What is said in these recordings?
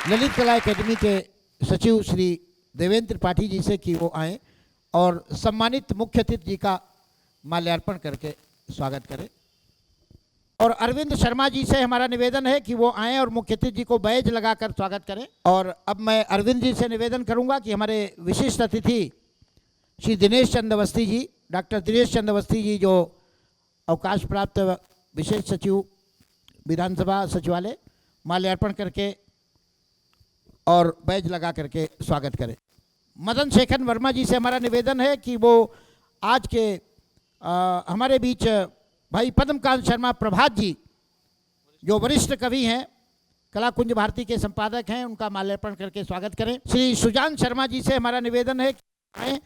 ललित कला एकेडमी के सचिव श्री देवेंद्र त्रिपाठी जी से कि वो आए और सम्मानित मुख्य अतिथि जी का माल्यार्पण करके स्वागत करें। और अरविंद शर्मा जी से हमारा निवेदन है कि वो आएँ और मुख्य अतिथि जी को बैज लगाकर स्वागत करें। और अब मैं अरविंद जी से निवेदन करूंगा कि हमारे विशिष्ट अतिथि श्री दिनेश चंद्र अवस्थी जी, डॉक्टर दिनेश चंद्र अवस्थी जी, जो अवकाश प्राप्त विशेष सचिव विधानसभा सचिवालय, माल्यार्पण करके और बैज लगा करके स्वागत करें। मदन शेखर वर्मा जी से हमारा निवेदन है कि वो आज के हमारे बीच भाई पद्मकांत शर्मा प्रभात जी, जो वरिष्ठ कवि हैं, कला कुंज भारती के संपादक हैं, उनका माल्यार्पण करके स्वागत करें। श्री सुजान शर्मा जी से हमारा निवेदन है कि आएँ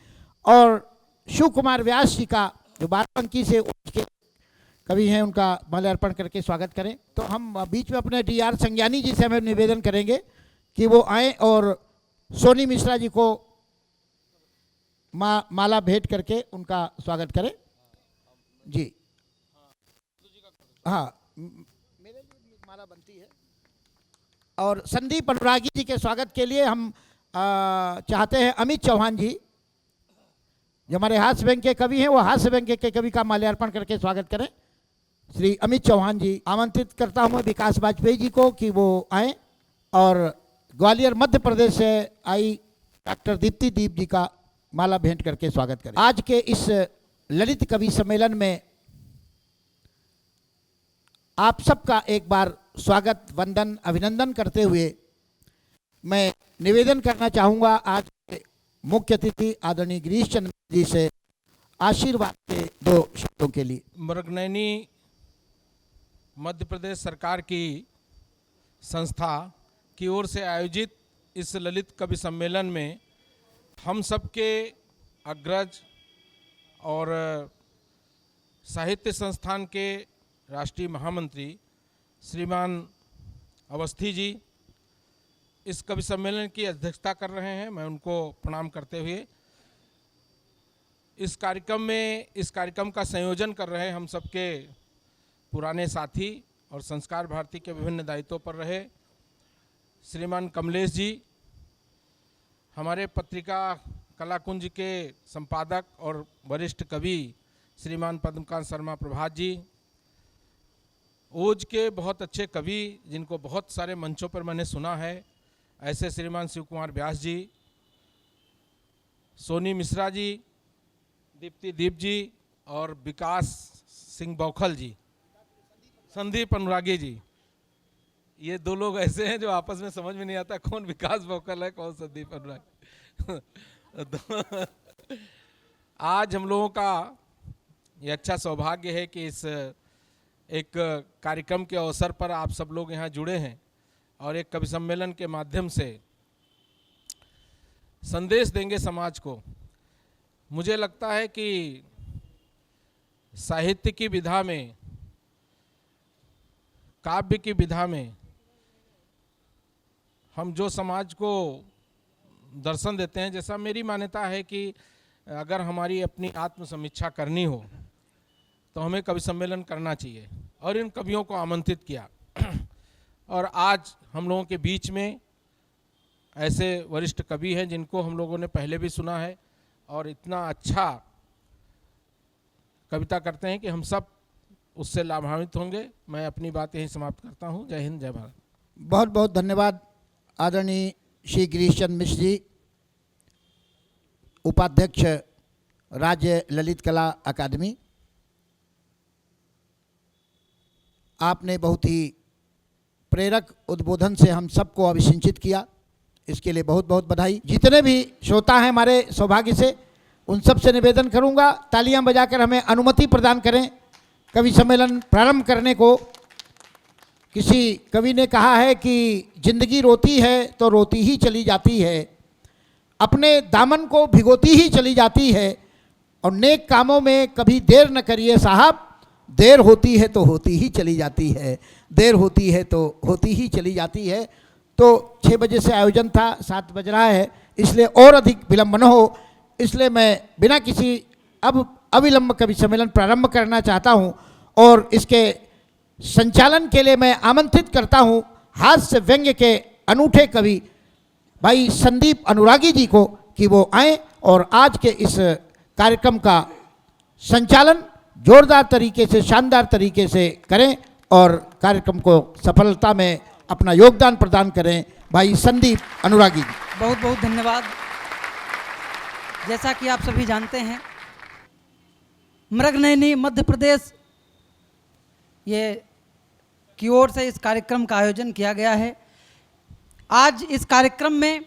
और शिव कुमार व्यास जी का, जो बाराबंकी से के कवि हैं, उनका माल्यार्पण करके स्वागत करें। तो हम बीच में अपने DR संज्ञानी जी से हमें निवेदन करेंगे कि वो आएँ और सोनी मिश्रा जी को माला भेंट करके उनका स्वागत करें। जी हाँ, मेरे लिए माला बनती है। और संदीप अनुरागी जी के स्वागत के लिए हम चाहते हैं अमित चौहान जी, जो हमारे हास्य व्यंग के कवि हैं, वो हास्य व्यंग के कवि का माल्यार्पण करके स्वागत करें। श्री अमित चौहान जी, आमंत्रित करता हूँ विकास वाजपेयी जी को कि वो आएँ और ग्वालियर मध्य प्रदेश से आई डॉक्टर दीप्ति दीप जी का माला भेंट करके स्वागत करें। आज के इस ललित कवि सम्मेलन में आप सबका एक बार स्वागत, वंदन, अभिनंदन करते हुए मैं निवेदन करना चाहूँगा आज के मुख्य अतिथि आदरणीय गिरीश चंद्र जी से आशीर्वाद के 2 शब्दों के लिए। मृगनयनी मध्य प्रदेश सरकार की संस्था की ओर से आयोजित इस ललित कवि सम्मेलन में हम सबके अग्रज और साहित्य संस्थान के राष्ट्रीय महामंत्री श्रीमान अवस्थी जी इस कवि सम्मेलन की अध्यक्षता कर रहे हैं। मैं उनको प्रणाम करते हुए इस कार्यक्रम का संयोजन कर रहे हैं हम सबके पुराने साथी और संस्कार भारती के विभिन्न दायित्वों पर रहे श्रीमान कमलेश जी, हमारे पत्रिका कलाकुंज के संपादक और वरिष्ठ कवि श्रीमान पद्मकांत शर्मा प्रभात जी, ओज के बहुत अच्छे कवि जिनको बहुत सारे मंचों पर मैंने सुना है, ऐसे श्रीमान शिव कुमार व्यास जी, सोनी मिश्रा जी, दीप्ति दीप जी और विकास सिंह बौखल जी, संदीप अनुरागी जी। ये 2 लोग ऐसे हैं जो आपस में समझ में नहीं आता कौन विकास बौखल है, कौन संदीप अनुरागी। आज हम लोगों का ये अच्छा सौभाग्य है कि इस एक कार्यक्रम के अवसर पर आप सब लोग यहाँ जुड़े हैं और एक कवि सम्मेलन के माध्यम से संदेश देंगे समाज को। मुझे लगता है कि साहित्य की विधा में, काव्य की विधा में हम जो समाज को दर्शन देते हैं, जैसा मेरी मान्यता है कि अगर हमारी अपनी आत्मसमीक्षा करनी हो तो हमें कवि सम्मेलन करना चाहिए और इन कवियों को आमंत्रित किया। और आज हम लोगों के बीच में ऐसे वरिष्ठ कवि हैं जिनको हम लोगों ने पहले भी सुना है और इतना अच्छा कविता करते हैं कि हम सब उससे लाभान्वित होंगे। मैं अपनी बात यहीं समाप्त करता हूँ। जय हिंद, जय भारत। बहुत बहुत धन्यवाद आदरणीय श्री गिरीश चंद्र मिश्र जी, उपाध्यक्ष राज्य ललित कला अकादमी। आपने बहुत ही प्रेरक उद्बोधन से हम सबको अभिसिंचित किया, इसके लिए बहुत बहुत बधाई। जितने भी श्रोता हैं हमारे सौभाग्य से, उन सब से निवेदन करूंगा तालियां बजाकर हमें अनुमति प्रदान करें कवि सम्मेलन प्रारंभ करने को। किसी कवि ने कहा है कि जिंदगी रोती है तो रोती ही चली जाती है, अपने दामन को भिगोती ही चली जाती है, और नेक कामों में कभी देर न करिए साहब, देर होती है तो होती ही चली जाती है, देर होती है तो होती ही चली जाती है। तो 6 बजे से आयोजन था, 7 बज रहा है, इसलिए और अधिक विलम्ब न हो, इसलिए मैं बिना किसी अविलंब कवि सम्मेलन प्रारंभ करना चाहता हूं। और इसके संचालन के लिए मैं आमंत्रित करता हूं हास्य व्यंग्य के अनूठे कवि भाई संदीप अनुरागी जी को कि वो आए और आज के इस कार्यक्रम का संचालन जोरदार तरीके से, शानदार तरीके से करें और कार्यक्रम को सफलता में अपना योगदान प्रदान करें भाई संदीप अनुरागी जी। बहुत बहुत धन्यवाद। जैसा कि आप सभी जानते हैं, मृगनयनी मध्य प्रदेश ये की ओर से इस कार्यक्रम का आयोजन किया गया है। आज इस कार्यक्रम में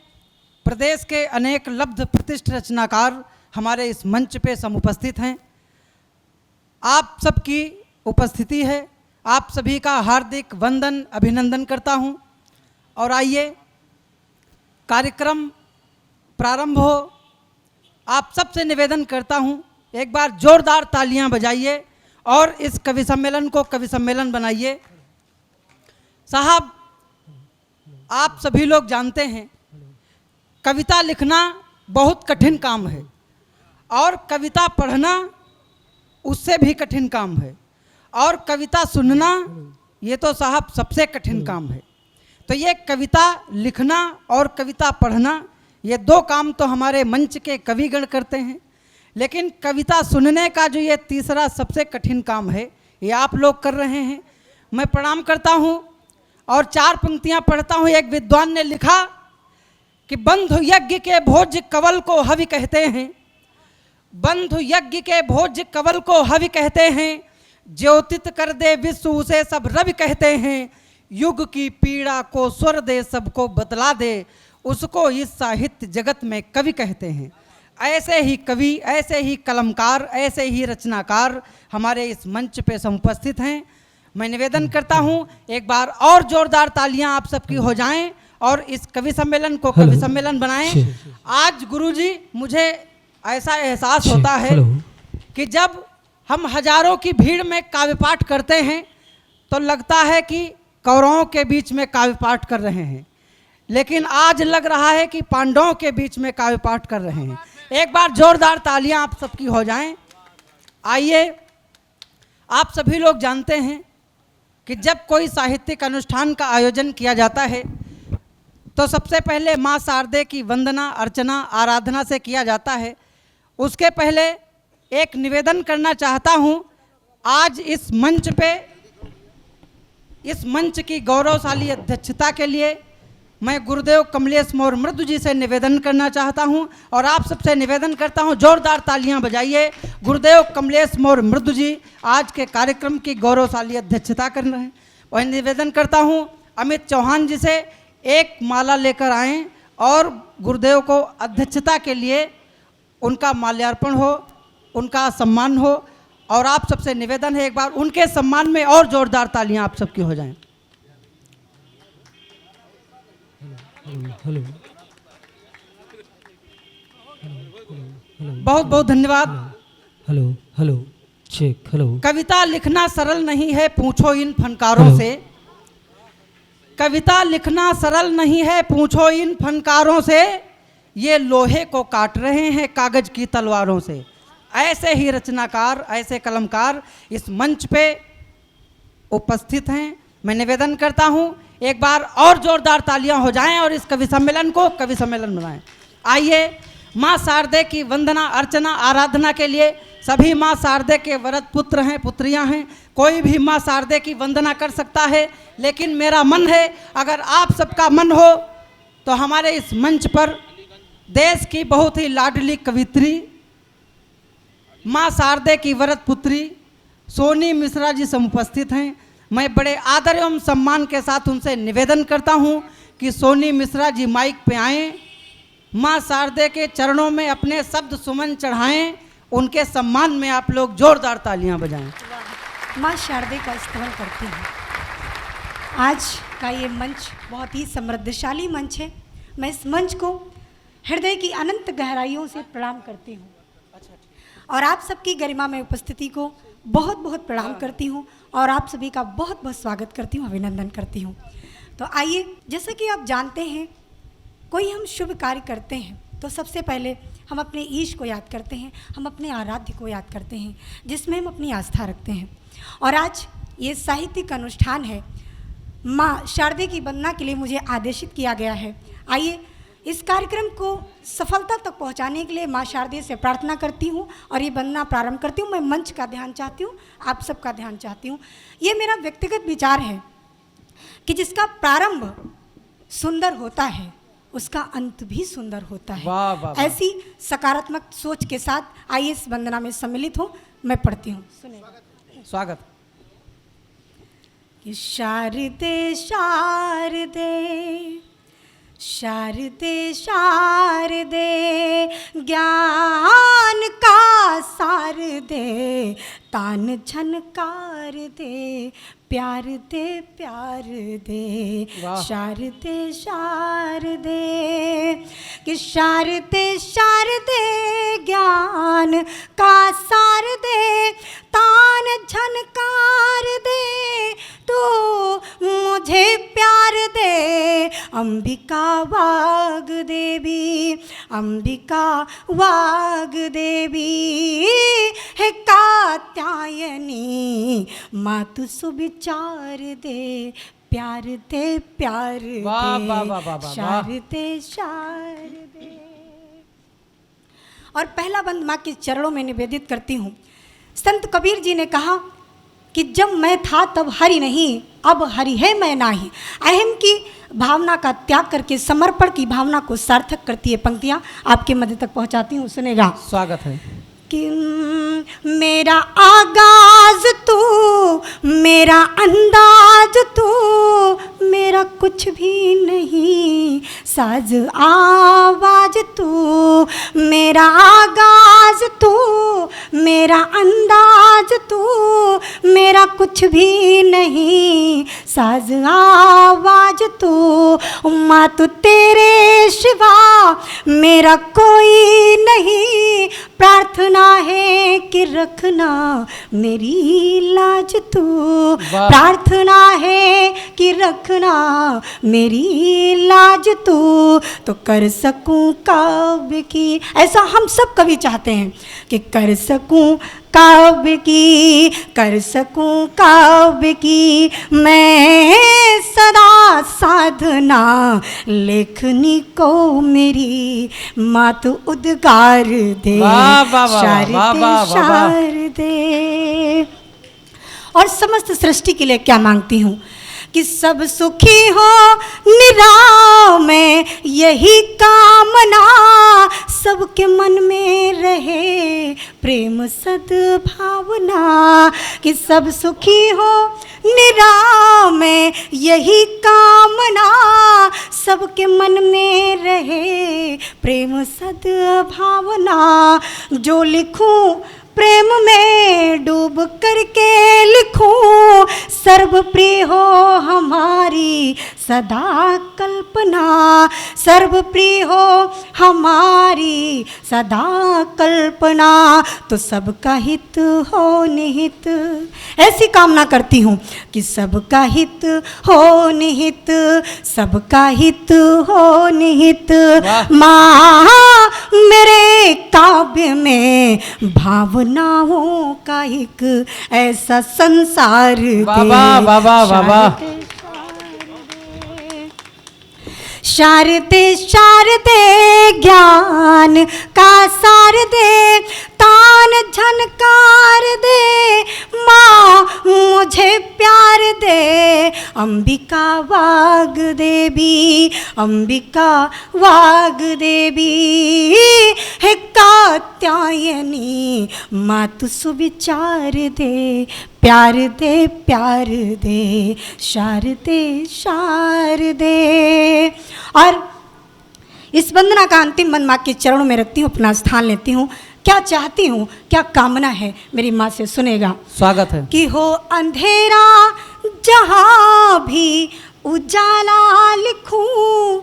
प्रदेश के अनेक लब्ध प्रतिष्ठित रचनाकार हमारे इस मंच पे समुपस्थित हैं। आप सबकी उपस्थिति है, आप सभी का हार्दिक वंदन अभिनंदन करता हूं। और आइए कार्यक्रम प्रारंभ हो। आप सबसे निवेदन करता हूं, एक बार जोरदार तालियां बजाइए और इस कवि सम्मेलन को कवि सम्मेलन बनाइए। साहब, आप सभी लोग जानते हैं कविता लिखना बहुत कठिन काम है और कविता पढ़ना उससे भी कठिन काम है और कविता सुनना ये तो साहब सबसे कठिन काम है। तो ये कविता लिखना और कविता पढ़ना ये दो काम तो हमारे मंच के कविगण करते हैं, लेकिन कविता सुनने का जो ये तीसरा सबसे कठिन काम है ये आप लोग कर रहे हैं। मैं प्रणाम करता हूँ और चार पंक्तियाँ पढ़ता हूँ। एक विद्वान ने लिखा कि बंधु यज्ञ के भोज कवल को हवि कहते हैं, बंधु यज्ञ के भोज कवल को हवि कहते हैं, ज्योतित कर दे विश्व उसे सब रवि कहते हैं, युग की पीड़ा को स्वर दे सबको बतला दे, उसको इस साहित्य जगत में कवि कहते हैं। ऐसे ही कवि, ऐसे ही कलमकार, ऐसे ही रचनाकार हमारे इस मंच पे समुपस्थित हैं। मैं निवेदन करता हूं एक बार और जोरदार तालियां आप सबकी हो जाएं और इस कवि सम्मेलन को कवि सम्मेलन बनाएं। आज गुरुजी मुझे ऐसा एहसास होता है कि जब हम हजारों की भीड़ में काव्य पाठ करते हैं तो लगता है कि कौरवों के बीच में काव्य पाठ कर रहे हैं, लेकिन आज लग रहा है कि पांडवों के बीच में काव्य पाठ कर रहे हैं। एक बार जोरदार तालियां आप सबकी हो जाएं। आइए, आप सभी लोग जानते हैं कि जब कोई साहित्यिक अनुष्ठान का आयोजन किया जाता है तो सबसे पहले माँ शारदे की वंदना, अर्चना, आराधना से किया जाता है। उसके पहले एक निवेदन करना चाहता हूँ। आज इस मंच की गौरवशाली अध्यक्षता के लिए मैं गुरुदेव कमलेश मौर्य मृदु जी से निवेदन करना चाहता हूं और आप सबसे निवेदन करता हूं जोरदार तालियां बजाइए। गुरुदेव कमलेश मौर्य मृदु जी आज के कार्यक्रम की गौरवशाली अध्यक्षता कर रहे हैं। वही निवेदन करता हूं अमित चौहान जी से एक माला लेकर आएं और गुरुदेव को अध्यक्षता के लिए उनका माल्यार्पण हो, उनका सम्मान हो। और आप सबसे निवेदन है एक बार उनके सम्मान में और जोरदार तालियां आप सबकी हो जाएं। बहुत बहुत धन्यवाद। Hello hello check hello. कविता लिखना सरल नहीं है, पूछो इन फनकारों से। कविता लिखना सरल नहीं है, पूछो इन फनकारों से, ये लोहे को काट रहे हैं कागज की तलवारों से। ऐसे ही रचनाकार, ऐसे कलमकार इस मंच पे उपस्थित हैं। मैं निवेदन करता हूं एक बार और जोरदार तालियां हो जाएं और इस कवि सम्मेलन को कवि सम्मेलन बनाएं। आइए, माँ शारदे की वंदना, अर्चना, आराधना के लिए सभी माँ शारदे के वरद पुत्र हैं, पुत्रियां हैं। कोई भी माँ शारदे की वंदना कर सकता है, लेकिन मेरा मन है अगर आप सबका मन हो तो हमारे इस मंच पर देश की बहुत ही लाडली कवित्री माँ शारदे की वरद पुत्री सोनी मिश्रा जी समुपस्थित हैं। मैं बड़े आदर एवं सम्मान के साथ उनसे निवेदन करता हूं कि सोनी मिश्रा जी माइक पे आएं, माँ शारदे के चरणों में अपने शब्द सुमन चढ़ाएं। उनके सम्मान में आप लोग जोरदार तालियां बजाएं। माँ शारदे का स्तवन करती हूँ। आज का ये मंच बहुत ही समृद्धशाली मंच है। मैं इस मंच को हृदय की अनंत गहराइयों से प्रणाम करती हूँ और आप सबकी गरिमा में उपस्थिति को बहुत बहुत प्रणाम करती हूँ और आप सभी का बहुत बहुत स्वागत करती हूँ, अभिनंदन करती हूँ। तो आइए, जैसा कि आप जानते हैं, कोई हम शुभ कार्य करते हैं तो सबसे पहले हम अपने ईश को याद करते हैं, हम अपने आराध्य को याद करते हैं जिसमें हम अपनी आस्था रखते हैं। और आज ये साहित्यिक अनुष्ठान है माँ शारदे की वंदना के लिए मुझे आदेशित किया गया है। आइए इस कार्यक्रम को सफलता तक पहुंचाने के लिए माँ शारदे से प्रार्थना करती हूं और ये वंदना प्रारंभ करती हूं। मैं मंच का ध्यान चाहती हूं, आप सबका ध्यान चाहती हूं। ये मेरा व्यक्तिगत विचार है कि जिसका प्रारंभ सुंदर होता है उसका अंत भी सुंदर होता है। वाह, वाह, वाह। ऐसी सकारात्मक सोच के साथ आइए इस वंदना में सम्मिलित हो। मैं पढ़ती हूँ, सुनिए। स्वागत। कि शारदे शारदे शारदे शारदे ज्ञान का सार दे, तान झनकार दे, प्यार दे प्यार दे। वाह। शारदे शारदे कि शारदे शारदे ज्ञान का सार दे, तान झनकार दे, तो मुझे प्यार दे। अंबिका वाग देवी, अंबिका वाग देवी है कात्यायनी, मातु सुविचार दे, प्यार दे प्यार दे। वाह, वाह, वाह, वाह, वाह। शारदे शारदे। और पहला बंद माँ के चरणों में निवेदित करती हूँ। संत कबीर जी ने कहा कि जब मैं था तब हरि नहीं, अब हरि है मैं नाही। अहम की भावना का त्याग करके समर्पण की भावना को सार्थक करती है पंक्तियाँ आपके मध्य तक पहुँचाती हूँ, सुनेगा। स्वागत है। कि मेरा आगाज तू, मेरा अंदाज तू, मेरा कुछ भी नहीं साज आवाज तू। मेरा आगाज तू, मेरा अंदाज तू, मेरा कुछ भी नहीं साज आवाज तू। माँ तू तेरे सिवा मेरा कोई नहीं, प्रार्थना है कि रखना मेरी लाज तू। प्रार्थना है कि रखना मेरी लाज तू, तो कर सकूं काव्य की। ऐसा हम सब कभी चाहते हैं कि कर सकूं काव्य की, कर सकूं काव्य की मैं सदा साधना, लेखनी को मेरी मातु उद्गार दे। वाह, वाह, वाह, वाह, शारदे वाह, वाह, वाह। शारदे। और समस्त सृष्टि के लिए क्या मांगती हूँ कि सब सुखी हो निराव में, यही कामना सबके मन में रहे प्रेम सद्भावना। कि सब सुखी हो निराव में, यही कामना सबके मन में रहे प्रेम सद्भावना। जो लिखूं प्रेम में डूब करके लिखूं, सर्वप्रिय हो हमारी सदा कल्पना। सर्वप्रिय हो हमारी सदा कल्पना, तो सबका हित हो निहित। ऐसी कामना करती हूँ कि सबका हित हो निहित, सबका हित हो निहित। माँ मेरे काव्य में भावनाओं का एक ऐसा संसार दे। शारदे शारदे ज्ञान का सार दे, तान झनकार दे, माँ मुझे प्यार दे। अंबिका वाग देवी, अंबिका वाग देवी है कात्यायनी, मातु सुविचार दे, प्यार दे प्यार दे। शारदे शारदे। और इस वंदना का अंतिम बंद माँ के चरणों में रखती हूँ, अपना स्थान लेती हूँ। क्या चाहती हूँ, क्या कामना है मेरी माँ से, सुनेगा। स्वागत है। कि हो अंधेरा जहाँ भी उजाला लिखूं,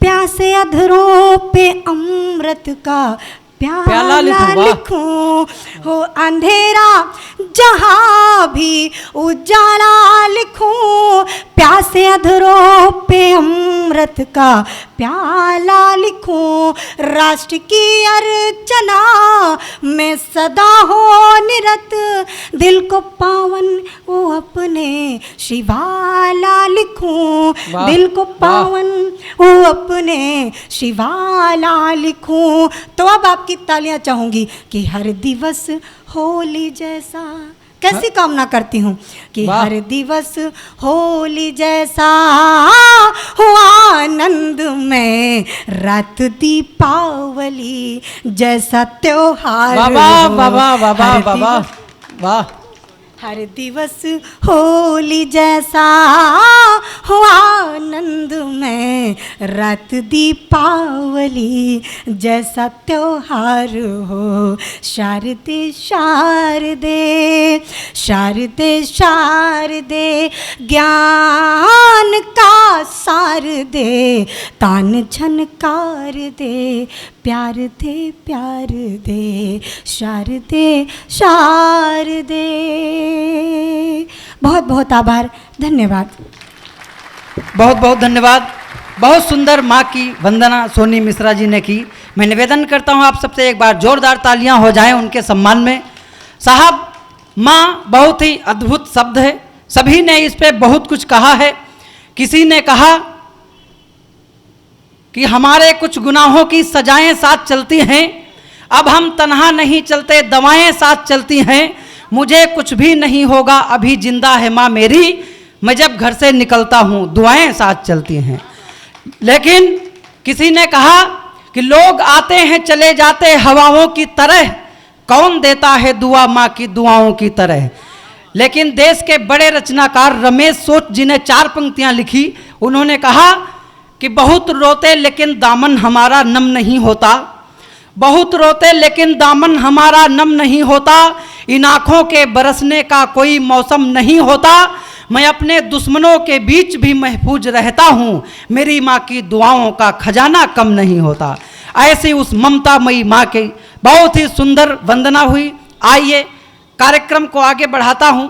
प्यासे अधरों पे अमृत का प्याला लिखूं। हो अंधेरा जहाँ भी उजाला लिखूं, प्यासे अधरों पे अमृत का प्याला लिखूं। राष्ट्र की अर्चना मैं सदा हो निरत, दिल को पावन वो अपने शिवाला लिखूं, वाह, दिल को वाह। पावन वो अपने शिवाला लिखूं। तो अब आपकी तालियां चाहूंगी कि हर दिवस होली जैसा, कैसी कामना करती हूँ कि वाह। हर दिवस होली जैसा हो आनंद में, रात दीपावली जैसा त्योहार बाबा हो। बाबा बाबा हर बाबा दिवस- वाह, हर दिवस होली जैसा हो आनंद में, रात दीपावली जैसा त्योहार हो। शारदे शारदे शारदे शारदे, ज्ञान का सार दे, तान झनकार दे, प्यार दे शारदे शारदे। बहुत बहुत आभार, धन्यवाद। बहुत बहुत धन्यवाद। बहुत सुंदर माँ की वंदना सोनी मिश्रा जी ने की। मैं निवेदन करता हूँ आप सबसे एक बार जोरदार तालियां हो जाएं उनके सम्मान में। साहब, माँ बहुत ही अद्भुत शब्द है, सभी ने इस पे बहुत कुछ कहा है। किसी ने कहा कि हमारे कुछ गुनाहों की सजाएं साथ चलती हैं, अब हम तन्हा नहीं चलते, दवाएं साथ चलती हैं, मुझे कुछ भी नहीं होगा, अभी जिंदा है माँ मेरी, मैं जब घर से निकलता हूँ दुआएं साथ चलती हैं। लेकिन किसी ने कहा कि लोग आते हैं चले जाते हवाओं की तरह, कौन देता है दुआ माँ की दुआओं की तरह। लेकिन देश के बड़े रचनाकार रमेश सोच जी ने 4 पंक्तियां लिखी। उन्होंने कहा कि बहुत रोते लेकिन दामन हमारा नम नहीं होता, बहुत रोते लेकिन दामन हमारा नम नहीं होता, इन आँखों के बरसने का कोई मौसम नहीं होता, मैं अपने दुश्मनों के बीच भी महफूज रहता हूँ, मेरी माँ की दुआओं का खजाना कम नहीं होता। ऐसी उस ममतामयी माँ की बहुत ही सुंदर वंदना हुई। आइए कार्यक्रम को आगे बढ़ाता हूँ।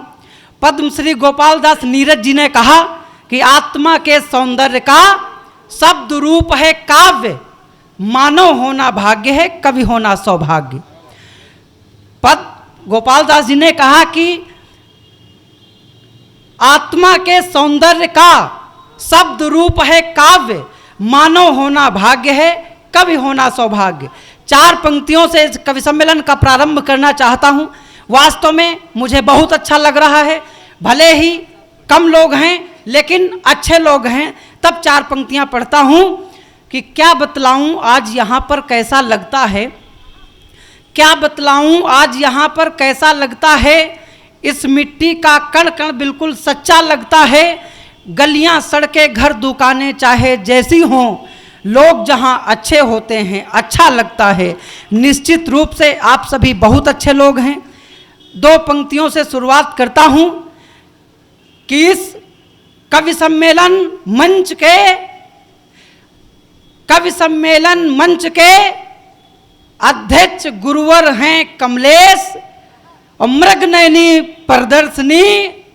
पद्मश्री गोपाल दास नीरज जी ने कहा कि आत्मा के सौंदर्य का शब्द रूप है काव्य, मानव होना भाग्य है, कवि होना सौभाग्य। पद गोपाल दास जी ने कहा कि आत्मा के सौंदर्य का शब्द रूप है काव्य, मानव होना भाग्य है, कवि होना सौभाग्य। 4 पंक्तियों से इस कवि सम्मेलन का प्रारंभ करना चाहता हूं। वास्तव में मुझे बहुत अच्छा लग रहा है, भले ही कम लोग हैं लेकिन अच्छे लोग हैं। तब 4 पंक्तियां पढ़ता हूं कि क्या बतलाऊं आज यहाँ पर कैसा लगता है, क्या बतलाऊं आज यहाँ पर कैसा लगता है, इस मिट्टी का कण कण बिल्कुल सच्चा लगता है, गलियां सड़कें घर दुकानें चाहे जैसी हों, लोग जहां अच्छे होते हैं अच्छा लगता है। निश्चित रूप से आप सभी बहुत अच्छे लोग हैं। 2 पंक्तियों से शुरुआत करता हूं कि इस कवि सम्मेलन मंच के अध्यक्ष गुरुवर हैं कमलेश और मृगनयनी प्रदर्शनी,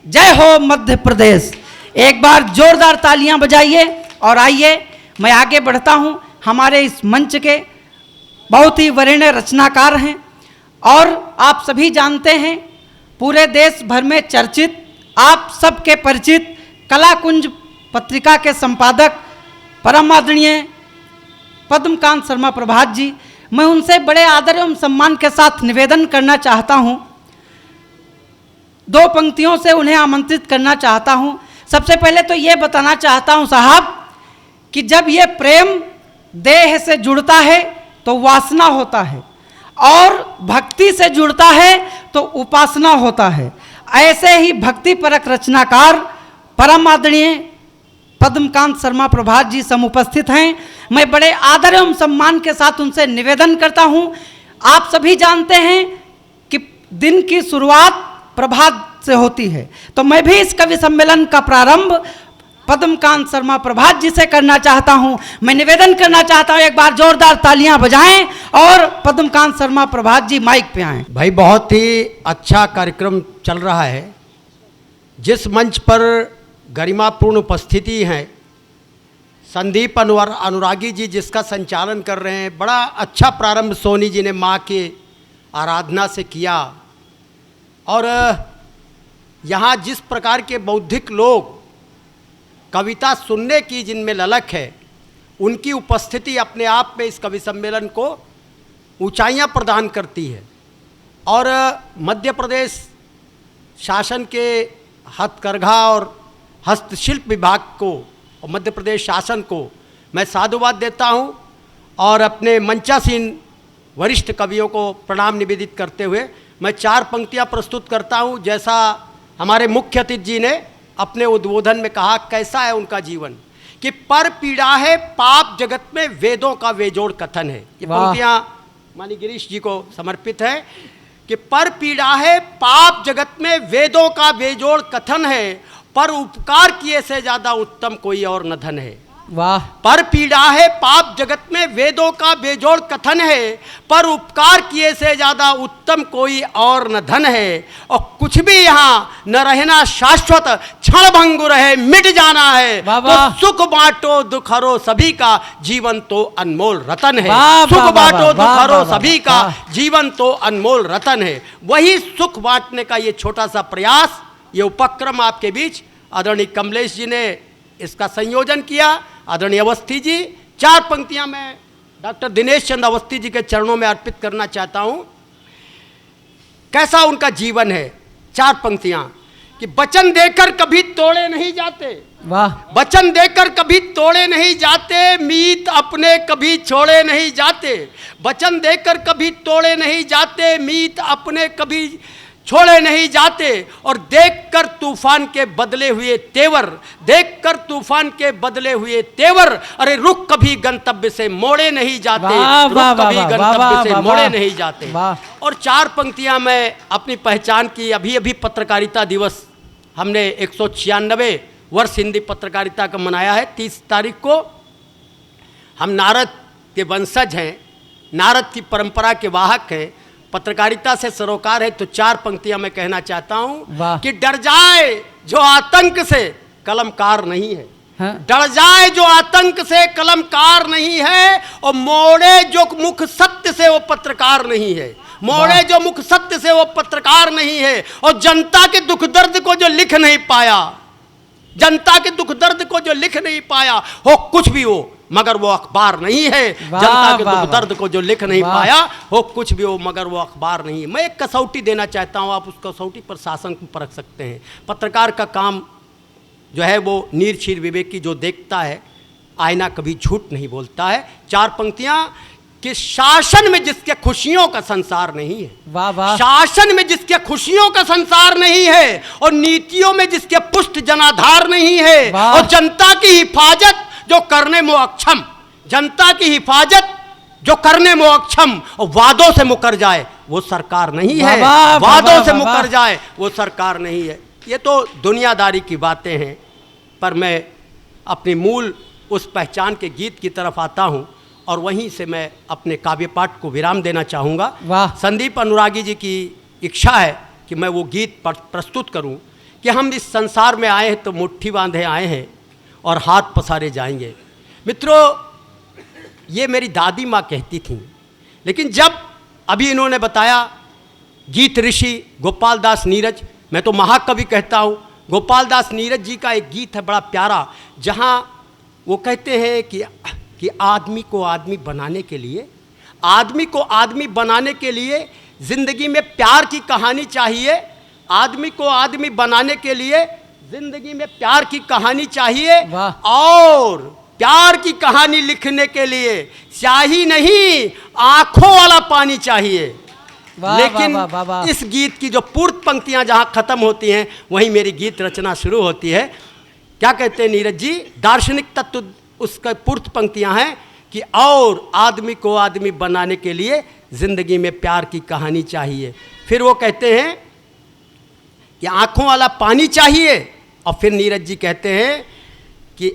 जय हो मध्य प्रदेश। एक बार जोरदार तालियां बजाइए। और आइए मैं आगे बढ़ता हूं। हमारे इस मंच के बहुत ही वरीण रचनाकार हैं और आप सभी जानते हैं पूरे देश भर में चर्चित, आप सबके परिचित कलाकुंज पत्रिका के संपादक परम आदरणीय पद्मकांत शर्मा प्रभात जी। मैं उनसे बड़े आदर एवं सम्मान के साथ निवेदन करना चाहता हूं, 2 पंक्तियों से उन्हें आमंत्रित करना चाहता हूं। सबसे पहले तो ये बताना चाहता हूं साहब कि जब ये प्रेम देह से जुड़ता है तो वासना होता है और भक्ति से जुड़ता है तो उपासना होता है। ऐसे ही भक्ति परक रचनाकार परम आदरणीय पद्मकांत शर्मा प्रभात जी समुपस्थित हैं। मैं बड़े आदर एवं सम्मान के साथ उनसे निवेदन करता हूं। आप सभी जानते हैं कि दिन की शुरुआत प्रभात से होती है, तो मैं भी इस कवि सम्मेलन का प्रारंभ पद्मकांत शर्मा प्रभात जी से करना चाहता हूं। मैं निवेदन करना चाहता हूं एक बार जोरदार तालियां बजाएं और पद्मकांत शर्मा प्रभात जी माइक पे आएं। भाई बहुत ही अच्छा कार्यक्रम चल रहा है। जिस मंच पर गरिमापूर्ण उपस्थिति है, संदीप अनुरागी जी जिसका संचालन कर रहे हैं, बड़ा अच्छा प्रारंभ सोनी जी ने माँ के आराधना से किया। और यहाँ जिस प्रकार के बौद्धिक लोग कविता सुनने की जिनमें ललक है, उनकी उपस्थिति अपने आप में इस कवि सम्मेलन को ऊंचाइयां प्रदान करती है। और मध्य प्रदेश शासन के हथकरघा और हस्तशिल्प विभाग को और मध्य प्रदेश शासन को मैं साधुवाद देता हूं और अपने मंचासीन वरिष्ठ कवियों को प्रणाम निवेदित करते हुए मैं 4 पंक्तियां प्रस्तुत करता हूं। जैसा हमारे मुख्य अतिथि जी ने अपने उद्बोधन में कहा, कैसा है उनका जीवन, कि पर पीड़ा है पाप जगत में वेदों का बेजोड़ कथन है। ये पंक्तियां मानी गिरीश जी को समर्पित है कि पर पीड़ा है पाप जगत में वेदों का बेजोड़ कथन है, पर उपकार किए से ज्यादा उत्तम कोई और न धन है। वाह। पर पीड़ा है पाप जगत में वेदों का बेजोड़ कथन है, पर उपकार किए से ज्यादा उत्तम कोई और न धन है। और कुछ भी यहाँ न रहना शाश्वत, क्षण भंगुर है मिट जाना है। तो सुख बांटो दुख हरो सभी का, जीवन तो अनमोल रतन है। सुख बांटो दुख हरो सभी का, जीवन तो अनमोल रतन है। वही सुख बांटने का ये छोटा सा प्रयास, ये उपक्रम आपके बीच आदरणीय कमलेश जी ने इसका संयोजन किया। आदरणीय अवस्थी जी, 4 पंक्तियां मैं डॉक्टर दिनेश चंद्र अवस्थी जी के चरणों में अर्पित करना चाहता हूं। कैसा उनका जीवन है, 4 पंक्तियां कि वचन देकर कभी तोड़े नहीं जाते। वाह। वचन देकर कभी तोड़े नहीं जाते, मीत अपने कभी छोड़े नहीं जाते। वचन देकर कभी तोड़े नहीं जाते, मीत अपने कभी छोड़े नहीं जाते। और देखकर तूफान के बदले हुए तेवर, देखकर तूफान के बदले हुए तेवर, अरे रुख कभी गंतव्य से मोड़े नहीं जाते, रुख कभी गंतव्य से मोड़े नहीं जाते। और 4 पंक्तियां मैं अपनी पहचान की। अभी अभी पत्रकारिता दिवस हमने 196 वर्ष हिंदी पत्रकारिता का मनाया है। 30 तारीख को हम नारद के वंशज हैं, नारद की परंपरा के वाहक हैं, पत्रकारिता से सरोकार है। तो 4 पंक्तियां मैं कहना चाहता हूं कि डर जाए जो आतंक से कलमकार नहीं है। हाँ? डर जाए जो आतंक से कलमकार नहीं है, और मोड़े जो मुख सत्य से वो पत्रकार नहीं है। मोड़े जो मुख सत्य से वो पत्रकार नहीं है। और जनता के दुख दर्द को जो लिख नहीं पाया, जनता के दुख दर्द को जो लिख नहीं पाया, हो कुछ भी हो मगर वो अखबार नहीं है। जनता के दुख दर्द को जो लिख नहीं पाया, हो कुछ भी हो मगर वो अखबार नहीं है। मैं एक कसौटी देना चाहता हूं, आप उस कसौटी पर शासन को परख सकते हैं। पत्रकार का काम जो है वो नीरछीर विवेकी जो देखता है, आईना कभी झूठ नहीं बोलता है। 4 पंक्तियां कि शासन में जिसके खुशियों का संसार नहीं है, वाह वाह, शासन में जिसके खुशियों का संसार नहीं है, और नीतियों में जिसके पुष्ट जनाधार नहीं है, और जनता की हिफाजत जो करने में अक्षम, जनता की हिफाजत जो करने में अक्षम, और वादों से मुकर जाए वो सरकार नहीं है। वादों से मुकर जाए वो सरकार नहीं है। ये तो दुनियादारी की बातें हैं, पर मैं अपनी मूल उस पहचान के गीत की तरफ आता हूं, और वहीं से मैं अपने काव्य पाठ को विराम देना चाहूँगा। संदीप अनुरागी जी की इच्छा है कि मैं वो गीत प्रस्तुत करूं कि हम इस संसार में आए हैं तो मुट्ठी बांधे आए हैं और हाथ पसारे जाएंगे। मित्रों, ये मेरी दादी माँ कहती थी, लेकिन जब अभी इन्होंने बताया गीत ऋषि गोपाल दास नीरज, मैं तो महाकवि कहता हूँ। गोपाल दास नीरज जी का एक गीत है बड़ा प्यारा, जहाँ वो कहते हैं कि आदमी को आदमी बनाने के लिए, आदमी को आदमी बनाने के लिए जिंदगी में प्यार की कहानी चाहिए। आदमी को आदमी बनाने के लिए जिंदगी में प्यार की कहानी चाहिए, और प्यार की कहानी लिखने के लिए स्याही नहीं आंखों वाला पानी चाहिए। लेकिन इस गीत की जो पूर्व पंक्तियां जहां खत्म होती हैं, वहीं मेरी गीत रचना शुरू होती है। क्या कहते हैं नीरज जी? दार्शनिक तत्व उसका पूर्व पंक्तियां हैं कि और आदमी को आदमी बनाने के लिए जिंदगी में प्यार की कहानी चाहिए। फिर वो कहते हैं कि आंखों वाला पानी चाहिए, और फिर नीरज जी कहते हैं कि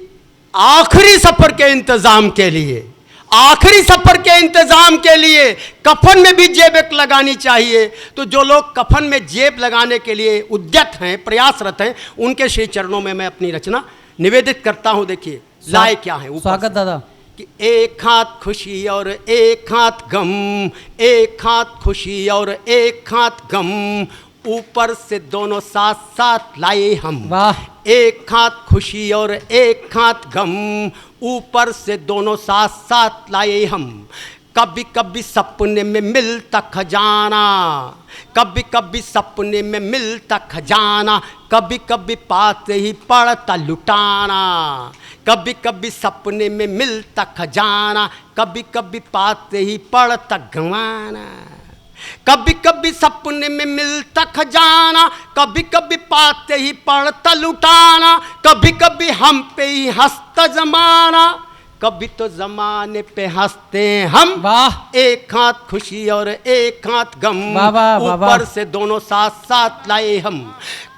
आखिरी सफर के इंतजाम के लिए, आखिरी सफर के इंतजाम के लिए कफन में भी जेब एक लगानी चाहिए। तो जो लोग कफन में जेब लगाने के लिए उद्यत हैं, प्रयासरत हैं, उनके श्री चरणों में मैं अपनी रचना निवेदित करता हूं। देखिए लाए क्या है, स्वागत दादा। कि एक हाथ खुशी और एक हाथ गम, एक हाथ खुशी और एक हाथ गम, ऊपर से दोनों साथ साथ लाए हम। वाह। एक हाथ खुशी और एक हाथ गम, ऊपर से दोनों साथ साथ लाए हम। कभी कभी सपने में मिलता खजाना, कभी कभी सपने में मिलता खजाना, कभी कभी पास ही पड़ता लुटाना। कभी कभी सपने में मिलता खजाना, कभी कभी पास ही पड़ता गंवाना। कभी कभी सपने में मिलता खजाना, कभी कभी पाते ही पड़ता लुटाना। कभी कभी हम पे ही हंसता जमाना, कभी तो जमाने पे हंसते हम। वाह। एक हाथ खुशी और एक हाथ गम, वाह, वाह, वाह, वाह। ऊपर से दोनों साथ साथ लाए हम।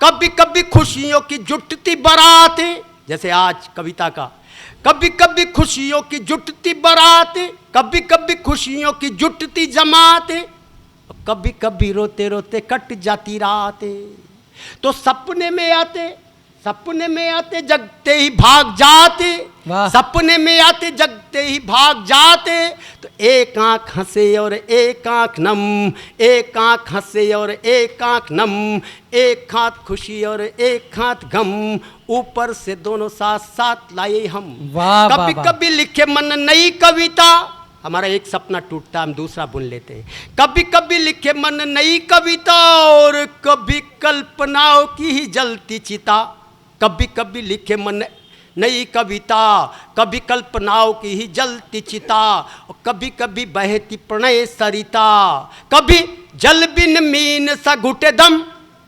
कभी कभी खुशियों की जुटती बारातें, जैसे आज कविता का, कभी कभी खुशियों की जुटती बारातें, कभी कभी खुशियों की जुटती जमातें, कभी कभी रोते रोते कट जाती रातें। तो सपने में आते, सपने में आते जगते ही भाग जाते। वाह। सपने में आते जगते ही भाग जाते। तो एक आंख हंसे और एक आंख नम, एक आंख हंसे और एक आंख नम, एक हाथ खुशी और एक हाथ गम, ऊपर से दोनों साथ साथ लाए हम। वाह, वाह, कभी वाह। कभी लिखे मन नई कविता, हमारा एक सपना टूटता हम दूसरा बुन लेते हैं। कभी कभी लिखे मन नई कविता, और कभी कल्पनाओं की ही जलती चिता। कभी कभी लिखे मन नई कविता, कभी कल्पनाओं की ही जलती चिता, और कभी कभी बहती प्रणय सरिता। कभी जल बिन मीन सा घुटे दम,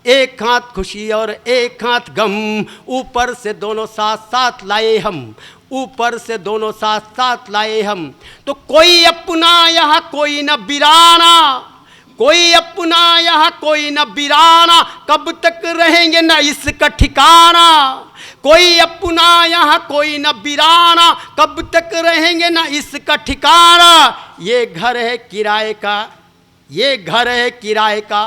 एक हाथ खुशी और एक हाथ गम, ऊपर से दोनों साथ साथ लाए हम, ऊपर से दोनों साथ साथ लाए हम। तो कोई अपना यहाँ कोई न बिराना, कोई अपना यहाँ कोई न बिराना, कब तक रहेंगे न इसका ठिकाना। कोई अपना यहाँ कोई न बिराना, कब तक रहेंगे न इसका ठिकाना। ये घर है किराए का, ये घर है किराए का,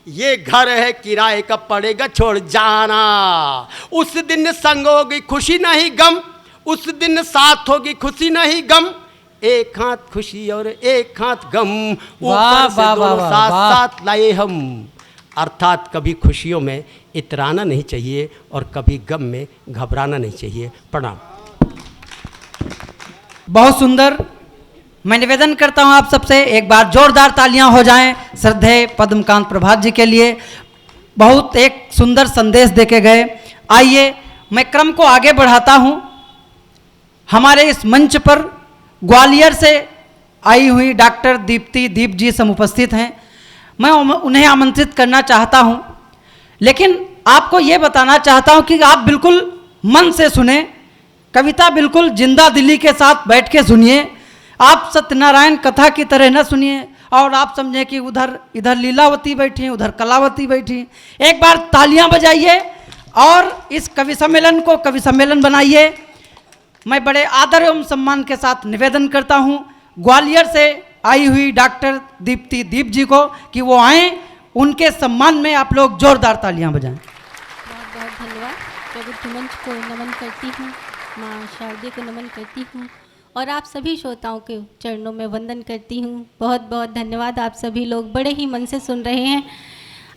ये घर है किराए का, पड़ेगा छोड़ जाना। उस दिन संग होगी खुशी नहीं गम, उस दिन साथ होगी खुशी नहीं गम, एक हाथ खुशी और एक हाथ गम, ऊपर से दोनों साथ साथ लाए हम। अर्थात कभी खुशियों में इतराना नहीं चाहिए और कभी गम में घबराना नहीं चाहिए। प्रणाम। बहुत सुंदर। मैं निवेदन करता हूं आप सबसे, एक बार जोरदार तालियां हो जाएं श्रद्धेय पद्मकांत प्रभात जी के लिए। बहुत एक सुंदर संदेश देके गए। आइए मैं क्रम को आगे बढ़ाता हूं। हमारे इस मंच पर ग्वालियर से आई हुई डॉक्टर दीप्ति दीप जी समुपस्थित हैं। मैं उन्हें आमंत्रित करना चाहता हूं, लेकिन आपको ये बताना चाहता हूं कि आप बिल्कुल मन से सुने, कविता बिल्कुल जिंदा दिली के साथ बैठ के सुनिए। आप सत्यनारायण कथा की तरह न सुनिए और आप समझें कि इधर लीलावती बैठी हैं, उधर कलावती बैठी हैं। एक बार तालियां बजाइए और इस कवि सम्मेलन को कवि सम्मेलन बनाइए। मैं बड़े आदर एवं सम्मान के साथ निवेदन करता हूं ग्वालियर से आई हुई डॉक्टर दीप्ति दीप जी को कि वो आएँ, उनके सम्मान में आप लोग जोरदार तालियां बजाएं। बहुत बहुत धन्यवाद। प्रबुद्ध मंच को नमन करती हूँ, माँ शारदे को नमन करती हूँ और आप सभी श्रोताओं के चरणों में वंदन करती हूँ। बहुत बहुत धन्यवाद। आप सभी लोग बड़े ही मन से सुन रहे हैं।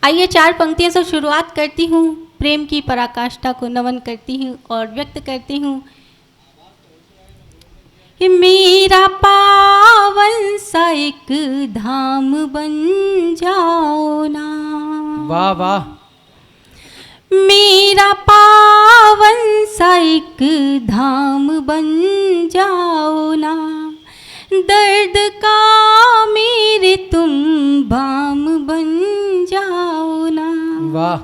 आइए 4 पंक्तियों से शुरुआत करती हूँ। प्रेम की पराकाष्ठा को नमन करती हूँ और व्यक्त करती हूँ। मेरा पावन सा एक धाम बन जाओ ना। वाह वाह। मेरा पावन सा एक धाम बन जाओ ना, दर्द का मेरे तुम बाम बन जाओ ना। वाह।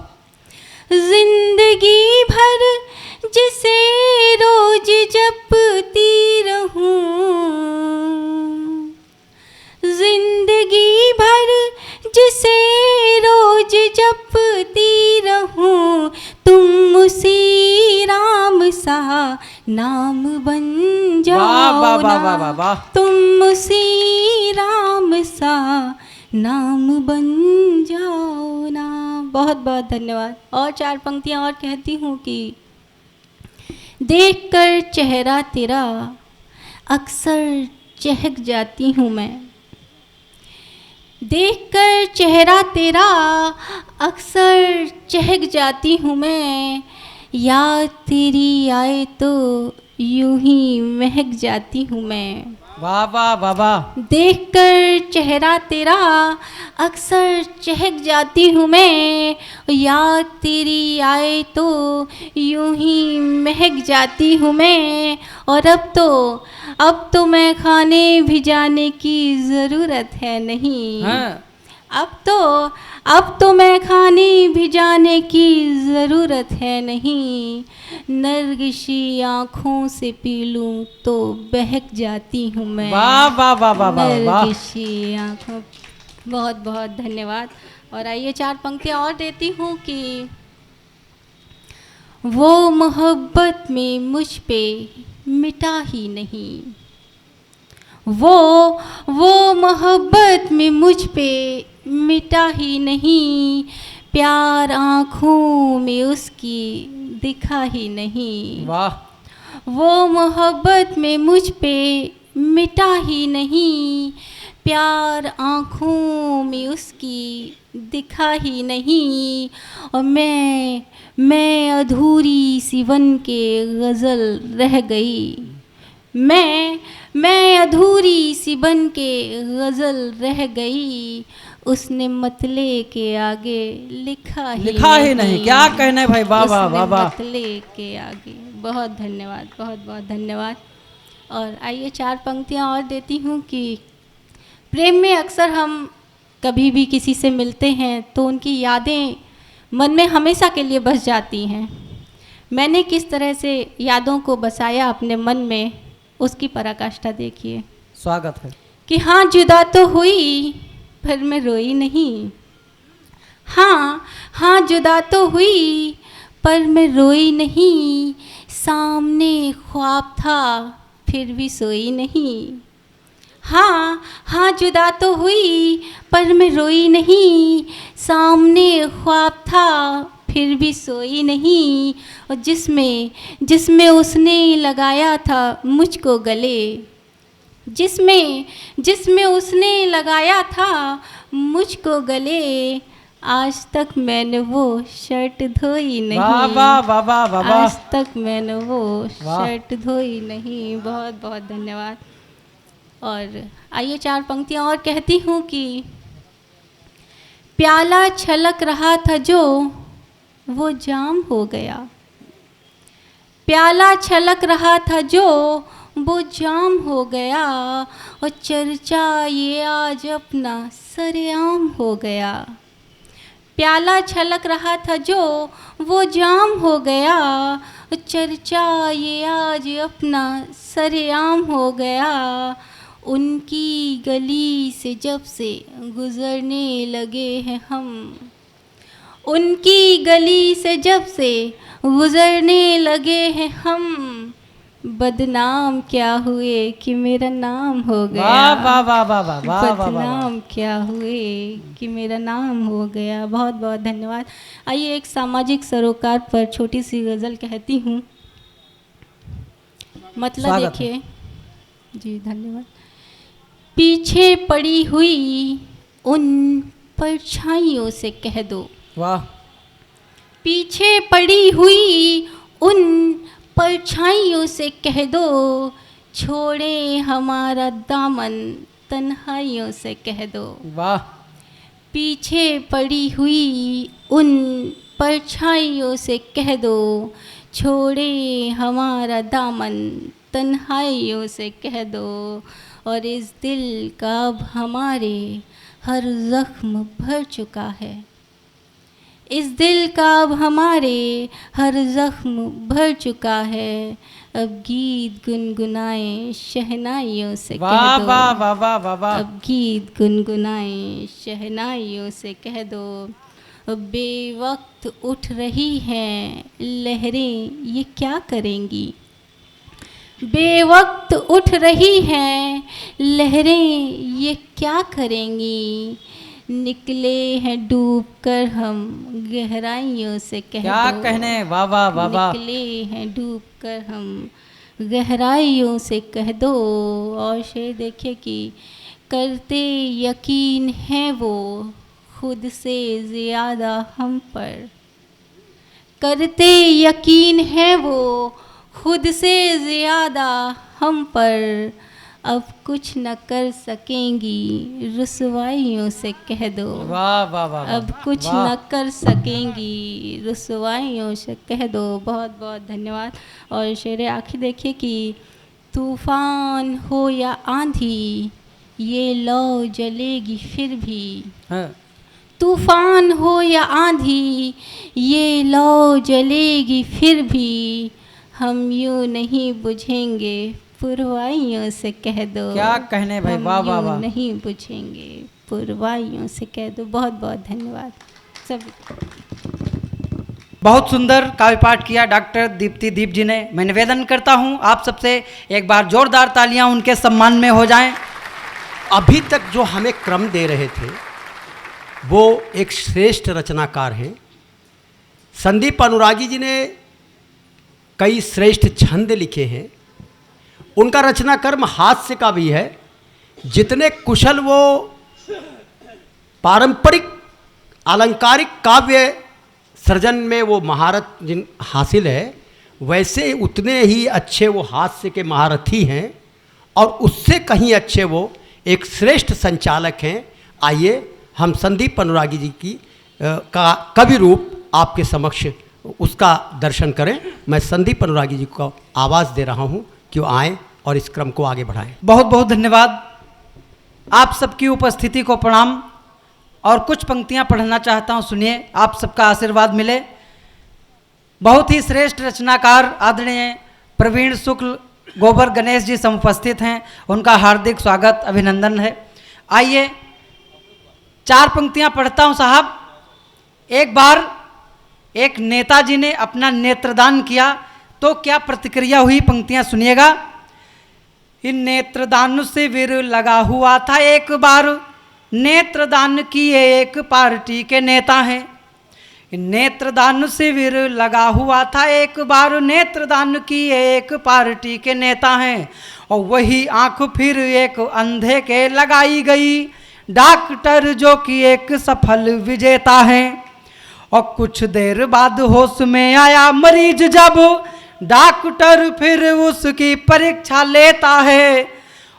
जिंदगी भर जिसे रोज जपती रहूं, जिंदगी भर जिसे रोज जपती रहूं, तुम उसी राम सा नाम बन जाओ वाह, वाह, वाह, वाह, ना, वाह। तुम उसी राम सा नाम बन जाओ ना। बहुत बहुत धन्यवाद। और 4 पंक्तियां और कहती हूँ कि देखकर चेहरा तेरा अक्सर चहक जाती हूँ मैं। देखकर चेहरा तेरा अक्सर चहक जाती हूँ मैं। याद तेरी आए तो यूं ही महक जाती हूँ मैं। वाह वाह वाह वाह। देखकर चेहरा तेरा अक्सर चहक जाती हूँ मैं। याद तेरी आए तो यूं ही महक जाती हूँ मैं। और अब तो मैं खाने भी जाने की ज़रूरत है नहीं। हाँ। अब तो मैं खाने भी जाने की ज़रूरत है नहीं। नरगिशी आँखों से पी लूँ तो बहक जाती हूँ मैं। वाह वाह वाह वाह वाह वाह। नरगिशी आँखों। बहुत बहुत धन्यवाद। और आइए 4 पंक्तियाँ और देती हूँ कि वो मोहब्बत में मुझ पे मिटा ही नहीं। वो मोहब्बत में मुझ पे मिटा ही नहीं। प्यार आँखों में उसकी दिखा ही नहीं। वाह। वो मोहब्बत में मुझ पे मिटा ही नहीं। प्यार आँखों में उसकी दिखा ही नहीं। और मैं अधूरी सी बन के गज़ल रह गई। मैं अधूरी सी बन के गज़ल रह गई। उसने मतले के आगे लिखा ही नहीं। क्या कहना है भाई। वाह वाह वाह वाह। मतले के आगे। बहुत धन्यवाद। बहुत बहुत धन्यवाद। और आइए 4 पंक्तियाँ और देती हूँ कि प्रेम में अक्सर हम कभी भी किसी से मिलते हैं तो उनकी यादें मन में हमेशा के लिए बस जाती हैं। मैंने किस तरह से यादों को बसाया अपने मन में, उसकी पराकाष्ठा देखिए। स्वागत है। कि हाँ जुदा तो हुई पर मैं रोई नहीं। हाँ जुदा तो हुई पर मैं रोई नहीं। सामने ख्वाब था फिर भी सोई नहीं। हाँ जुदा तो हुई पर मैं रोई नहीं। सामने ख्वाब था फिर भी सोई नहीं। और जिसमें उसने लगाया था मुझको गले। जिसमें उसने लगाया था मुझको गले। आज तक मैंने वो शर्ट धोई नहीं। वाह वाह वाह वाह वाह वाह। आज तक मैंने वो शर्ट धोई नहीं। बहुत बहुत धन्यवाद। और आइए 4 पंक्तियाँ और कहती हूँ कि प्याला छलक रहा था जो वो जाम हो गया। प्याला छलक रहा था जो वो जाम हो गया। और चर्चा ये आज अपना सरेआम हो गया। प्याला छलक रहा था जो वो जाम हो गया। और चर्चा ये आज अपना सरेआम हो गया। उनकी गली से जब से गुज़रने लगे हैं हम। उनकी गली से जब से गुज़रने लगे हैं हम। बदनाम क्या हुए कि मेरा नाम हो गया। वाह वाह वाह वाह वाह वाह वाह वाह। बदनाम क्या हुए कि मेरा नाम हो गया। बहुत बहुत धन्यवाद। आइए एक सामाजिक सरोकार पर छोटी सी गज़ल कहती हूँ। मतलब स्वागत है। देखिए जी। धन्यवाद। पीछे पड़ी हुई उन परछाइयों से कह दो। वाह। पीछे पड़ी हुई उन परछाइयों से कह दो। छोड़े हमारा दामन तन्हाइयों से कह दो। वाह। पीछे पड़ी हुई उन परछाइयों से कह दो। छोड़े हमारा दामन तन्हाइयों से कह दो। और इस दिल का अब हमारे हर ज़ख्म भर चुका है। इस दिल का अब हमारे हर ज़ख्म भर चुका है। अब गीत गुनगुनाएं शहनाइयों से कह वाह दो। वाह वाह वाह वाह वाह। अब गीत गुनगुनाएं शहनाइयों से कह दो। अब बेवक्त उठ रही हैं लहरें ये क्या करेंगी। बेवक्त उठ रही हैं लहरें ये क्या करेंगी। निकले हैं डूब कर हम गहराइयों से कह क्या दो। कहने। वाह वाह वाह वाह। निकले हैं डूब कर हम गहराइयों से कह दो। और शेर देखिए कि करते यकीन है वो खुद से ज़्यादा हम पर, करते यकीन है वो खुद से ज़्यादा हम पर, अब कुछ न कर सकेंगी रुसवाइयों से कह दो। वाह वाह वाह, अब कुछ वाह। न कर सकेंगी रुसवाइयों से कह दो। बहुत बहुत धन्यवाद। और शेर आखिर देखिए कि तूफ़ान हो या आंधी ये लौ जलेगी फिर भी, हाँ। तूफ़ान हो या आंधी ये लौ जलेगी फिर भी, हम यूँ नहीं बुझेंगे पुरवाइयों से कह दो। क्या कहने भाई, वाह वाह हम यूँ वाह। नहीं बुझेंगे पुरवाइयों से कह दो। बहुत बहुत धन्यवाद सब। बहुत सुंदर काव्य पाठ किया डॉक्टर दीप्ति दीप जी ने। मैं निवेदन करता हूं आप सबसे एक बार जोरदार तालियां उनके सम्मान में हो जाएं। अभी तक जो हमें क्रम दे रहे थे वो एक श्रेष्ठ रचनाकार हैं। संदीप अनुरागी जी ने कई श्रेष्ठ छंद लिखे हैं। उनका रचना कर्म हास्य का भी है। जितने कुशल वो पारंपरिक अलंकारिक काव्य सृजन में वो महारत जिन हासिल है, वैसे उतने ही अच्छे वो हास्य के महारथी हैं और उससे कहीं अच्छे वो एक श्रेष्ठ संचालक हैं। आइए हम संदीप अनुरागी जी की का कवि रूप आपके समक्ष उसका दर्शन करें। मैं संदीप अनुरागी जी को आवाज़ दे रहा हूं कि वो आएँ और इस क्रम को आगे बढ़ाएं। बहुत बहुत धन्यवाद। आप सबकी उपस्थिति को प्रणाम। और कुछ पंक्तियां पढ़ना चाहता हूं, सुनिए, आप सबका आशीर्वाद मिले। बहुत ही श्रेष्ठ रचनाकार आदरणीय प्रवीण शुक्ल गोबर गणेश जी समुपस्थित हैं, उनका हार्दिक स्वागत अभिनंदन है। आइए 4 पंक्तियां पढ़ता हूं साहब। एक बार एक नेताजी ने अपना नेत्रदान किया तो क्या प्रतिक्रिया हुई, पंक्तियां सुनिएगा। इन नेत्रदान शिविर लगा हुआ था एक बार, नेत्रदान किए एक पार्टी के नेता हैं। नेत्रदान शिविर लगा हुआ था एक बार, नेत्रदान किए एक पार्टी के नेता हैं। और वही आंख फिर एक अंधे के लगाई गई, डॉक्टर जो कि एक सफल विजेता है। और कुछ देर बाद होश में आया मरीज, जब डॉक्टर फिर उसकी परीक्षा लेता है।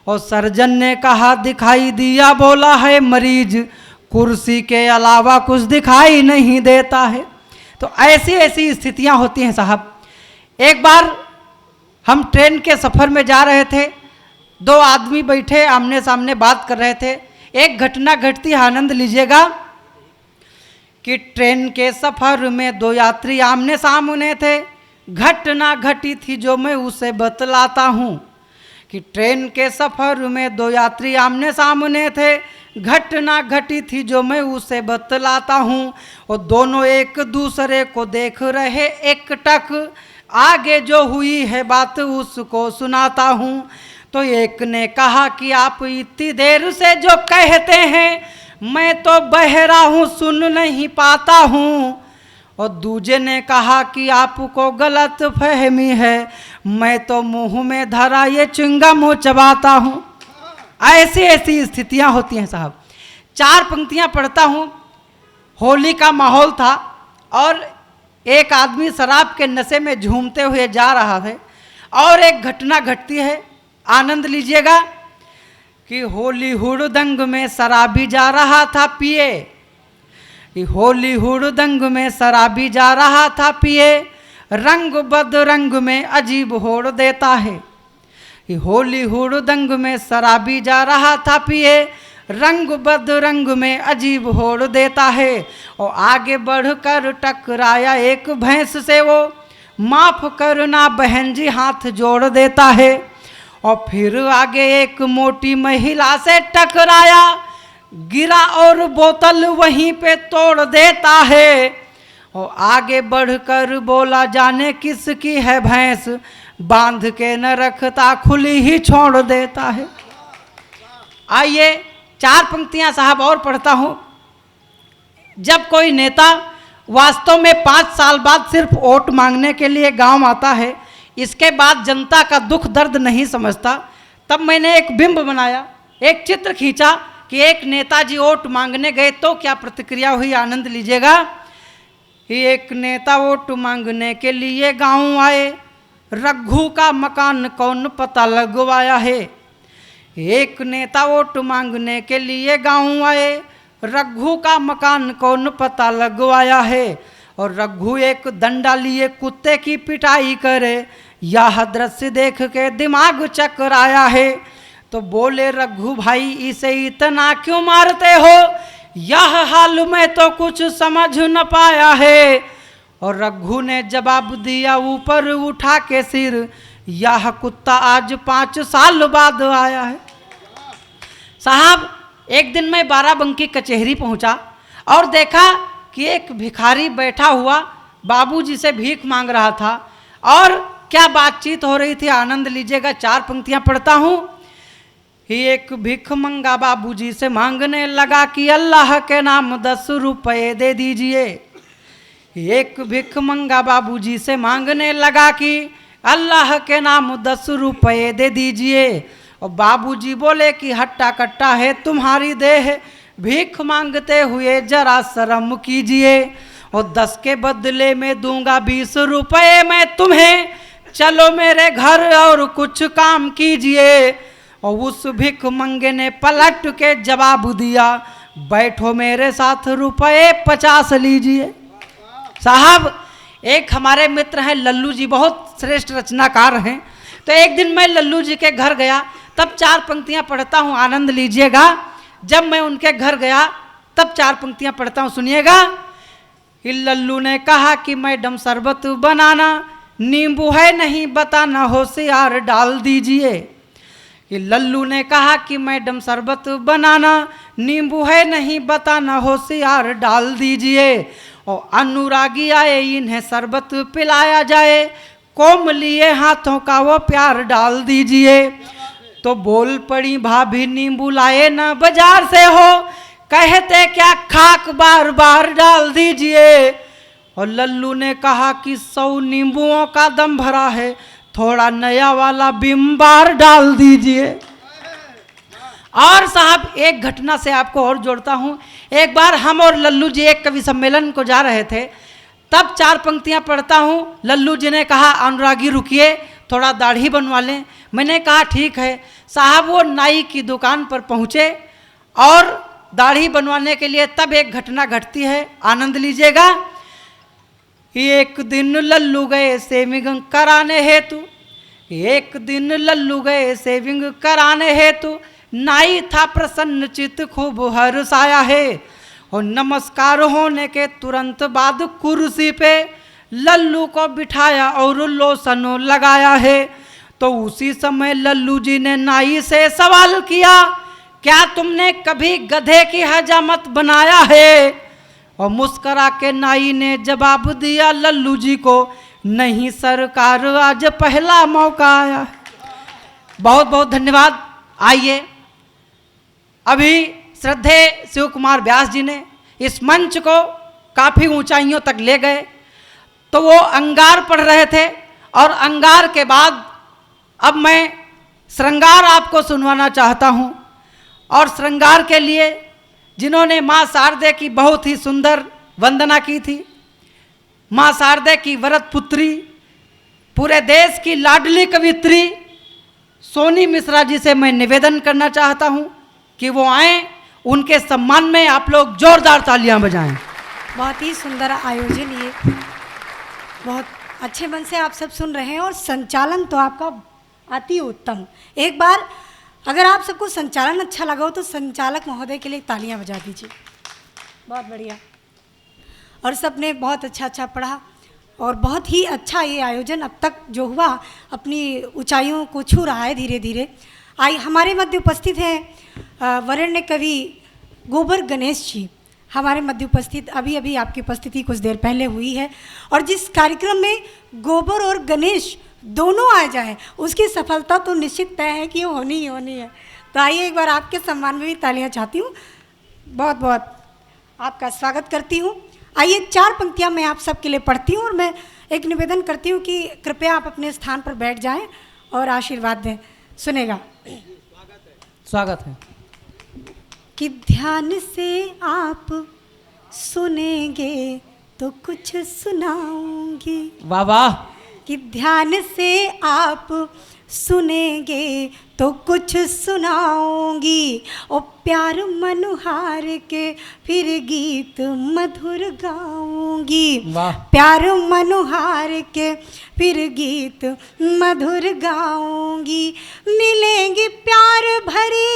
और सर्जन ने कहा दिखाई दिया, बोला है मरीज कुर्सी के अलावा कुछ दिखाई नहीं देता है। तो ऐसी ऐसी स्थितियां होती हैं साहब। एक बार हम ट्रेन के सफ़र में जा रहे थे, 2 आदमी बैठे आमने सामने बात कर रहे थे। एक घटना घटती है, आनंद लीजिएगा कि ट्रेन के सफ़र में 2 यात्री आमने सामने थे। घटना घटी थी जो मैं उसे बतलाता हूँ कि ट्रेन के सफ़र में 2 यात्री आमने सामने थे। घटना घटी थी जो मैं उसे बतलाता हूँ। और दोनों एक दूसरे को देख रहे एकटक, आगे जो हुई है बात उसको सुनाता हूँ। तो एक ने कहा कि आप इतनी देर से जो कहते हैं मैं तो बहरा हूँ, सुन नहीं पाता हूँ। और दूजे ने कहा कि आपको गलत फहमी है, मैं तो मुंह में धरा ये च्युइंगम चबाता हूँ। ऐसी ऐसी स्थितियाँ होती हैं साहब। 4 पंक्तियाँ पढ़ता हूँ। होली का माहौल था और एक आदमी शराब के नशे में झूमते हुए जा रहा है और एक घटना घटती है, आनंद लीजिएगा कि होली हुड़दंग में शराबी जा रहा था पिए। होली हुड़दंग में शराबी जा रहा था पिए, रंग बदरंग में अजीब होड़ देता है। होली हुड़दंग में शराबी जा रहा था पिए, रंग बदरंग में अजीब होड़ देता है। और आगे बढ़कर टकराया एक भैंस से, वो माफ करना बहन जी हाथ जोड़ देता है। और फिर आगे एक मोटी महिला से टकराया, गिरा और बोतल वहीं पे तोड़ देता है। और आगे बढ़कर बोला जाने किसकी है भैंस, बांध के न रखता खुली ही छोड़ देता है। आइए 4 पंक्तियां साहब और पढ़ता हूं। जब कोई नेता वास्तव में 5 साल बाद सिर्फ वोट मांगने के लिए गांव आता है, इसके बाद जनता का दुख दर्द नहीं समझता। तब मैंने एक बिंब बनाया, एक चित्र खींचा कि एक नेताजी वोट मांगने गए तो क्या प्रतिक्रिया हुई, आनंद लीजिएगा। एक नेता वोट मांगने के लिए गांव आए, रघु का मकान कौन पता लगवाया है। एक नेता वोट मांगने के लिए गांव आए, रघु का मकान कौन पता लगवाया है। और रघु एक डंडा लिए कुत्ते की पिटाई करे, यह दृश्य देख के दिमाग चकराया है। तो बोले रघु भाई इसे इतना क्यों मारते हो, यह हाल में तो कुछ समझ न पाया है। और रघु ने जवाब दिया ऊपर उठा के सिर, यह कुत्ता आज 5 साल बाद आया है। साहब एक दिन मैं बाराबंकी कचहरी पहुंचा और देखा कि एक भिखारी बैठा हुआ बाबूजी से भीख मांग रहा था। और क्या बातचीत हो रही थी, आनंद लीजिएगा। 4 पंक्तियां पढ़ता हूं। एक भिख मंगा बाबूजी से मांगने लगा कि अल्लाह के नाम 10 रुपए दे दीजिए। एक भिख मंगा बाबूजी से मांगने लगा कि अल्लाह के नाम 10 रुपए दे दीजिए। और बाबूजी बोले कि हट्टा कट्टा है तुम्हारी देह, भीख मांगते हुए जरा शर्म कीजिए। और 10 के बदले में दूंगा 20 रुपए मैं तुम्हें, चलो मेरे घर और कुछ काम कीजिए। और उस भिख मंगे ने पलट के जवाब दिया, बैठो मेरे साथ रुपए 50 लीजिए। साहब एक हमारे मित्र हैं लल्लू जी, बहुत श्रेष्ठ रचनाकार हैं। तो एक दिन मैं लल्लू जी के घर गया, तब 4 पंक्तियां पढ़ता हूं, आनंद लीजिएगा। जब मैं उनके घर गया तब 4 पंक्तियां पढ़ता हूं, सुनिएगा। लल्लू ने कहा कि मैडम शरबत बनाना, नींबू है नहीं बताना, होशियार डाल दीजिए। लल्लू ने कहा कि मैडम शरबत बनाना, नींबू है नहीं बताना, होशियार डाल दीजिए। और अनुरागी आए इन्हें शरबत पिलाया जाए, कोमलिए हाथों का वो प्यार डाल दीजिए। तो बोल पड़ी भाभी नींबू लाए ना बाजार से हो, कहते क्या खाक बार बार डाल दीजिए। और लल्लू ने कहा कि 100 नींबुओं का दम भरा है, थोड़ा नया वाला बिम्बार डाल दीजिए। और साहब एक घटना से आपको और जोड़ता हूं। एक बार हम और लल्लू जी एक कवि सम्मेलन को जा रहे थे, तब 4 पंक्तियां पढ़ता हूं। लल्लू जी ने कहा अनुरागी रुकिए थोड़ा दाढ़ी बनवा लें। मैंने कहा ठीक है। साहब वो नाई की दुकान पर पहुंचे और दाढ़ी बनवाने के लिए तब एक घटना घटती है, आनंद लीजिएगा। एक दिन लल्लू गए सेविंग कराने हेतु, एक दिन लल्लू गए सेविंग कराने हेतु, नाई था प्रसन्न चित्त खूब हर्षाया है। और नमस्कार होने के तुरंत बाद कुर्सी पे लल्लू को बिठाया और लोशन लगाया है। तो उसी समय लल्लू जी ने नाई से सवाल किया, क्या तुमने कभी गधे की हजामत बनाया है। और मुस्करा के नाई ने जवाब दिया लल्लू जी को, नहीं सरकार आज पहला मौका आया है। बहुत बहुत धन्यवाद। आइए अभी श्रद्धेय शिव कुमार व्यास जी ने इस मंच को काफ़ी ऊंचाइयों तक ले गए। तो वो अंगार पढ़ रहे थे और अंगार के बाद अब मैं श्रृंगार आपको सुनवाना चाहता हूँ। और श्रृंगार के लिए जिन्होंने माँ शारदे की बहुत ही सुंदर वंदना की थी, माँ शारदे की वरद पुत्री, पूरे देश की लाडली कवित्री सोनी मिश्रा जी से मैं निवेदन करना चाहता हूँ कि वो आएँ, उनके सम्मान में आप लोग जोरदार तालियां बजाएं। बहुत ही सुंदर आयोजन, ये बहुत अच्छे मन से आप सब सुन रहे हैं और संचालन तो आपका अति उत्तम। एक बार अगर आप सबको संचालन अच्छा लगा हो तो संचालक महोदय के लिए तालियां बजा दीजिए। बहुत बढ़िया। और सब ने बहुत अच्छा पढ़ा और बहुत ही अच्छा ये आयोजन अब तक जो हुआ अपनी ऊंचाइयों को छू रहा है धीरे धीरे। आई हमारे मध्य उपस्थित हैं वरेण्य कवि गोबर गणेश जी, हमारे मध्य उपस्थित अभी आपकी उपस्थिति कुछ देर पहले हुई है। और जिस कार्यक्रम में गोबर और गणेश दोनों आ जाए उसकी सफलता तो निश्चित तय है कि वो होनी ही होनी है। तो आइए एक बार आपके सम्मान में भी तालियां चाहती हूँ। बहुत बहुत आपका स्वागत करती हूँ। आइए 4 पंक्तियां मैं आप सबके लिए पढ़ती हूँ और मैं एक निवेदन करती हूँ कि कृपया आप अपने स्थान पर बैठ जाएं और आशीर्वाद दें। सुनेगा। स्वागत है। कि ध्यान से आप सुनेंगे तो कुछ सुनाऊंगी। वाह वाह। कि ध्यान से आप सुनेंगे तो कुछ सुनाऊंगी। ओ प्यार मनुहार के फिर गीत मधुर गाऊंगी। वाह। प्यार मनुहार के फिर गीत मधुर गाऊंगी। मिलेंगी प्यार भरी,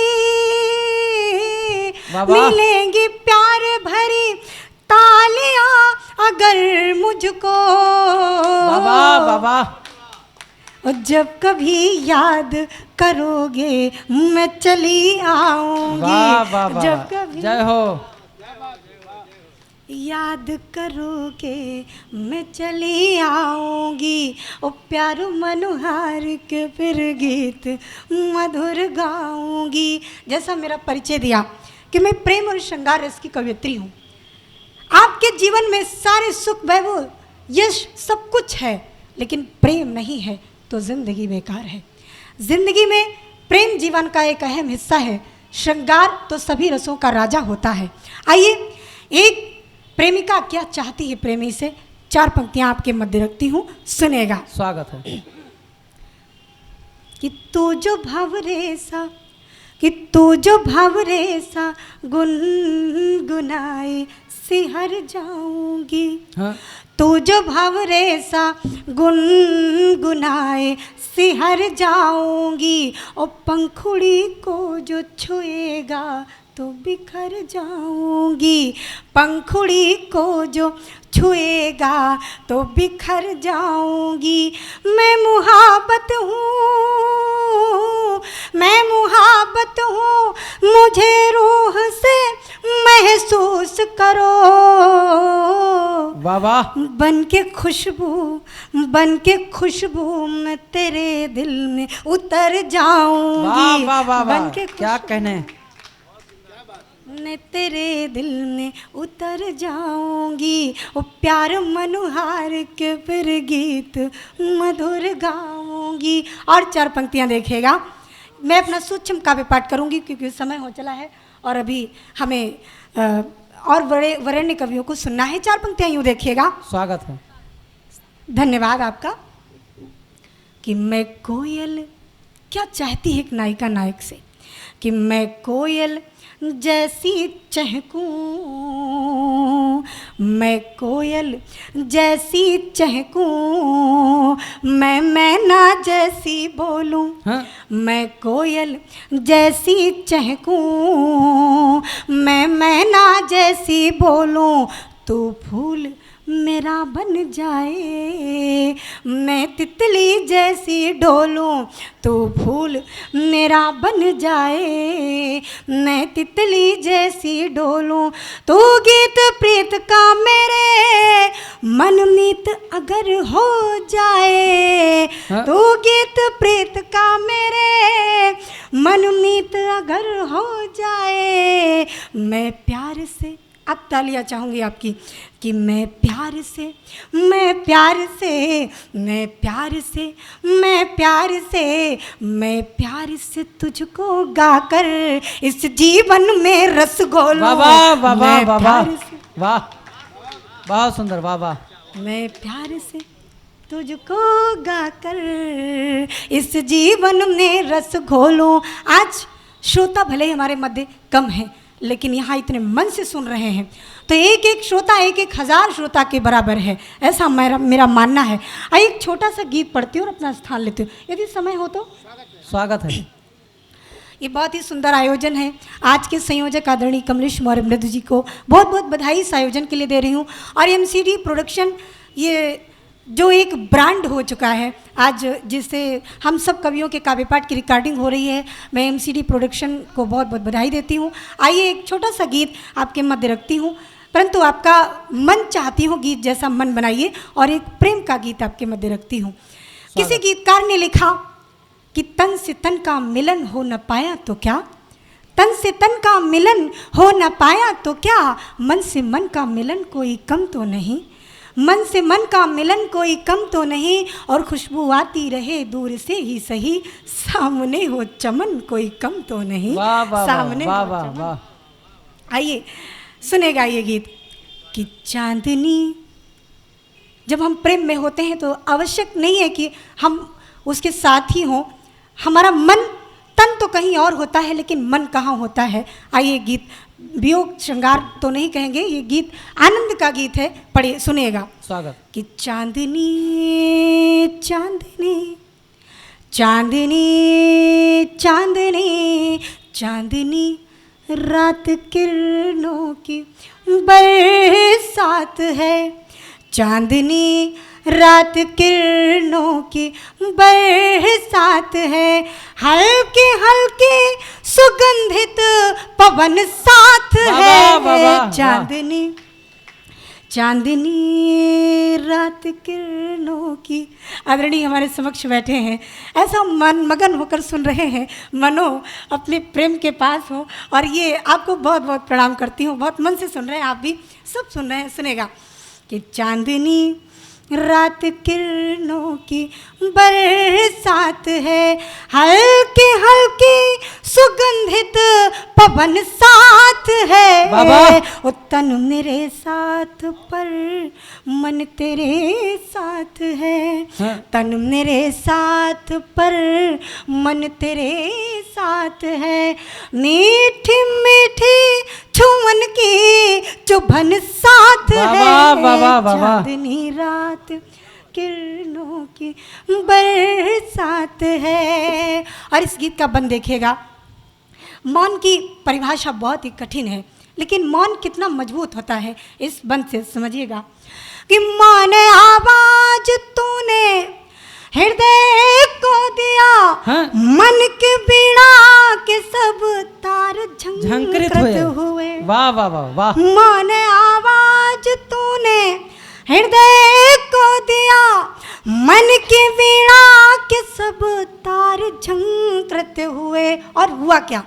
वाह वाह। मिलेंगी प्यार भरी तालियां अगर मुझको। वाह वाह वाह वाह। और जब कभी याद करोगे मैं चली आऊंगी। वाह वाह वाह। जब कभी जय हो। याद करोगे मैं चली आऊंगी। ओ प्यार मनोहार के फिर गीत मधुर गाऊंगी। जैसा मेरा परिचय दिया कि मैं प्रेम और श्रृंगार रस की कवयित्री हूँ। आपके जीवन में सारे सुख वैभव यश सब कुछ है, लेकिन प्रेम नहीं है तो जिंदगी बेकार है। जिंदगी में प्रेम जीवन का एक अहम हिस्सा है। श्रृंगार तो सभी रसों का राजा होता है। आइए, एक प्रेमिका क्या चाहती है प्रेमी से, 4 पंक्तियां आपके मध्य रखती हूँ, सुनेगा। स्वागत है। कि तू जो भंवरे सा, कि तू जो भंवरे सा गुनगुनाए सिहर जाऊंगी। हाँ। तू जो भंवरे सा गुनगुनाए सिहर जाऊंगी। और पंखुड़ी को जो छुएगा तो बिखर जाऊंगी। पंखुड़ी को जो छुएगा तो बिखर जाऊंगी। मैं मुहाबत हूँ, मैं मुहाबत हूँ, मुझे रूह से महसूस करो। वाह वाह। बन के खुशबू, बन के खुशबू मैं तेरे दिल में उतर जाऊंगी। वाह वाह वाह वाह। बन के क्या कहने। मैं तेरे दिल में उतर जाऊंगी। ओ प्यार मनोहार के फिर गीत मधुर गाऊंगी। और 4 पंक्तियां देखेगा। मैं अपना सूक्ष्म काव्य पाठ करूंगी क्योंकि समय हो चला है और अभी हमें और बड़े वरेण्य कवियों को सुनना है। 4 पंक्तियां यूं देखिएगा। स्वागत है। धन्यवाद आपका। कि मैं कोयल क्या चाहती है एक नायिका नायक से, कि मैं कोयल जैसी चहकूं, मैं कोयल जैसी चहकूं, मैं मैना जैसी बोलूं। हाँ? मैं कोयल जैसी चहकूं, मैं मैना जैसी बोलूं। तू फूल मेरा बन जाए, मैं तितली जैसी डोलूं। तू फूल मेरा बन जाए, मैं तितली जैसी डोलूं। तू गीत प्रीत का मेरे मनमीत अगर हो जाए। हाँ? तू गीत प्रीत का मेरे मनमीत अगर हो जाए। मैं प्यार से, अब तालियां चाहूँगी आपकी, कि मैं प्यार से, मैं प्यार से, मैं प्यार से, मैं प्यार से, मैं प्यार से तुझको गाकर इस जीवन में रस घोलूं। वाह वाह वाह वाह मैं वाह प्यार वाह। से, वाह बहुत सुंदर। वाह वाह। मैं प्यार से तुझको गाकर इस जीवन में रस घोलूं। आज श्रोता भले ही हमारे मध्य कम है, लेकिन यहाँ इतने मन से सुन रहे हैं तो एक एक श्रोता 1,000 श्रोता के बराबर है, ऐसा मेरा मानना है। एक छोटा सा गीत पढ़ती हूँ और अपना स्थान लेती हूँ यदि समय हो तो। स्वागत है। ये बहुत ही सुंदर आयोजन है। आज के संयोजक आदरणीय कमलेश मौर्य मृदु जी को बहुत बहुत बधाई इस आयोजन के लिए दे रही हूँ। और एमसीडी प्रोडक्शन ये जो एक ब्रांड हो चुका है आज, जिससे हम सब कवियों के काव्य पाठ की रिकॉर्डिंग हो रही है, मैं एमसीडी प्रोडक्शन को बहुत बहुत बधाई देती हूँ। आइए एक छोटा सा गीत आपके मध्य रखती हूँ, परंतु आपका मन चाहती हूँ गीत जैसा मन बनाइए, और एक प्रेम का गीत आपके मध्य रखती हूँ। किसी गीतकार ने लिखा कि तन से तन का मिलन हो न पाया तो क्या, तन से तन का मिलन हो न पाया तो क्या, मन से मन का मिलन कोई कम तो नहीं, मन से मन का मिलन कोई कम तो नहीं, और खुशबू आती रहे दूर से ही सही, सामने हो चमन कोई कम तो नहीं। वाह वाह सामने वाह हो वाह चमन। वाह। आइए सुनेगा ये गीत कि चांदनी, जब हम प्रेम में होते हैं तो आवश्यक नहीं है कि हम उसके साथ ही हों, हमारा मन तन तो कहीं और होता है लेकिन मन कहाँ होता है। आइए गीत वियोग श्रृंगार तो नहीं कहेंगे, ये गीत आनंद का गीत है, पढ़िए सुनिएगा। स्वागत। कि चांदनी चांदनी चांदनी चांदनी चांदनी रात किरणों की बरसात है, चांदनी रात किरणों की बरसात है, हल्के हल्के सुगंधित पवन साथ है, चांदनी चांदनी रात किरणों की। आदरणीय हमारे समक्ष बैठे हैं, ऐसा मन मगन होकर सुन रहे हैं, मनो अपने प्रेम के पास हो, और ये आपको बहुत बहुत प्रणाम करती हूँ, बहुत मन से सुन रहे हैं, आप भी सब सुन रहे हैं। सुनेगा कि चांदनी रात किरणों की बरसात है, हल्के हल्के सुगंधित पवन साथ है, ओ तन मेरे साथ पर मन तेरे साथ है, तन मेरे साथ पर मन तेरे साथ है, मीठी मीठी छुमन की चुभन साथ है, चांदनी रात किरणों की बरसात है। और इस गीत का बंद देखिएगा, मौन की परिभाषा बहुत ही कठिन है, लेकिन मौन कितना मजबूत होता है इस बंद से समझिएगा। कि मौन आवाज तूने हृदय को दिया, मन के बीड़ा के सब तार झंकृत हुए, वाह वाह वाह वाह। मौन आवाज तूने हृदय को दिया, मन की वीणा के सब तार झंकृत हुए, और हुआ क्या,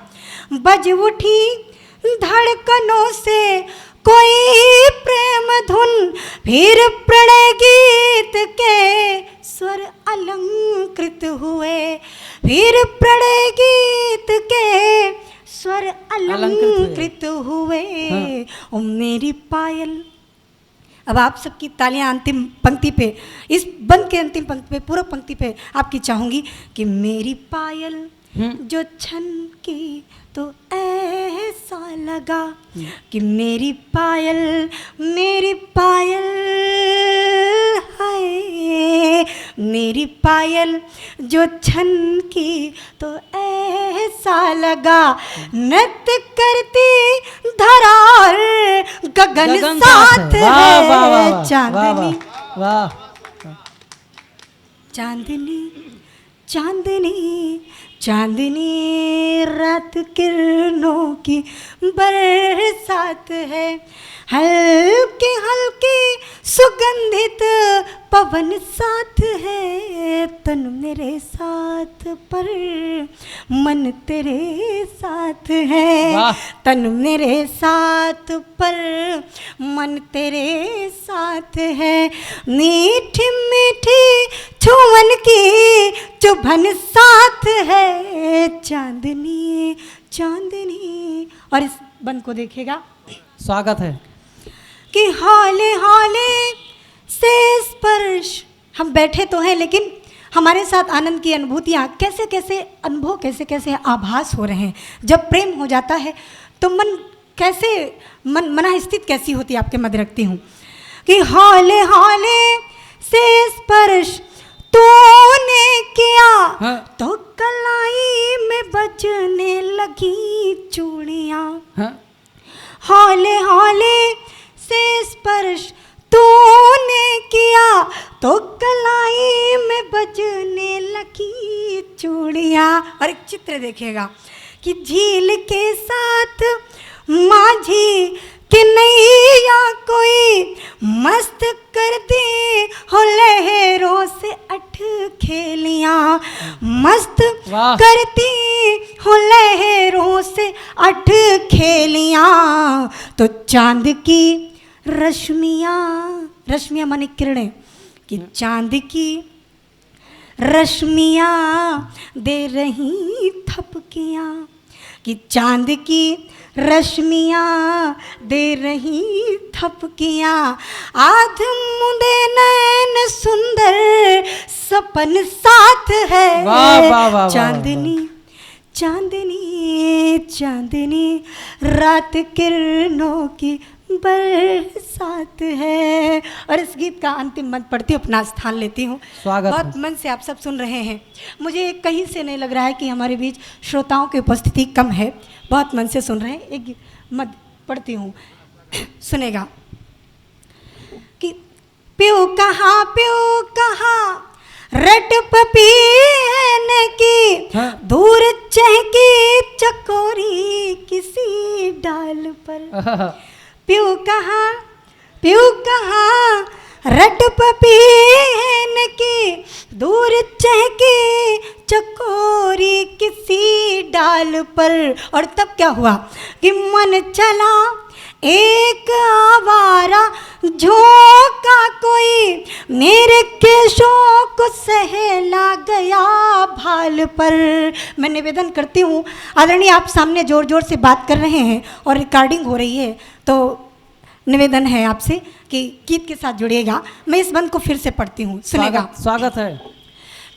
बज उठी धड़कनों से कोई प्रेम धुन, फिर प्रणय गीत के स्वर अलंकृत हुए, फिर प्रणय गीत के स्वर अलंकृत हुए, ओ मेरी पायल। अब आप सबकी तालियां अंतिम पंक्ति पे, इस बंद के अंतिम पंक्ति पे, पूर्व पंक्ति पे आपकी चाहूंगी कि मेरी पायल जो छन की तो ऐसा लगा, कि मेरी पायल है, मेरी पायल जो छन की तो ऐसा लगा, नृत्य करती धरा और गगन साथ है, चांदनी चांदनी चांदनी चांदनी रात किरणों की बरसात है, हल्के हल्के सुगंधित पवन साथ है, तन मेरे साथ पर मन तेरे साथ है, तन मेरे साथ पर मन तेरे साथ है, मीठी मीठी छुमन की चुभन साथ है, चांदनी चांदनी। और इस बंद को देखिएगा, स्वागत है। कि हौले हौले से स्पर्श, हम बैठे तो हैं लेकिन हमारे साथ आनंद की अनुभूतियाँ, कैसे कैसे अनुभव, कैसे कैसे आभास हो रहे हैं। जब प्रेम हो जाता है तो मन कैसे, मना स्थिति कैसी होती है, आपके मध्य रखती हूँ। कि हौले हौले से स्पर्श तूने किया, तो कलाई में बजने लगी चूड़ियाँ, हौले हौले से स्पर्श तूने किया, तो कलाई में बजने लगी चूड़ियाँ। और एक चित्र देखिएगा कि झील के साथ माझी कि नैया कोई मस्त करती हो लहरों से अठ खेलियाँ, मस्त करती हो लहरों से अठ खेलियां तो चांद की रश्मियां, रश्मियां माने किरणें, कि चांद की रश्मियां दे रही थपकियां, कि चांद की रश्मियां दे रही थपकियां, आध मुंदे नैन सुंदर सपन साथ है। वाह, वाह, वाह, वाह, चांदनी चांदनी चांदनी रात किरणों की बरसात है। और इस गीत का अंतिम मंत्र पढ़ती हूँ, अपना स्थान लेती हूँ। स्वागत है। बहुत मन से आप सब सुन रहे हैं, मुझे कहीं से नहीं लग रहा है कि हमारे बीच श्रोताओं की उपस्थिति कम है, बहुत मन से सुन रहे हैं। एक गीत मत पढ़ती हूँ, सुनेगा कि प्यो कहाँ रट पपीहन की, हाँ। दूर चहकी चकोरी किसी डाल पर। प्यो कहाँ रट पपीहन की, दूर चहकी चकोरी किसी डाल पर। और तब क्या हुआ कि मन चला एक आवारा झोंका कोई, मेरे केशों को सहला गया भाल पर। मैं निवेदन करती हूँ आदरणीय, आप सामने जोर जोर से बात कर रहे हैं और रिकॉर्डिंग हो रही है, तो निवेदन है आपसे कि गीत के साथ जुड़िएगा। मैं इस बंद को फिर से पढ़ती हूँ, सुनेगा। स्वागत है।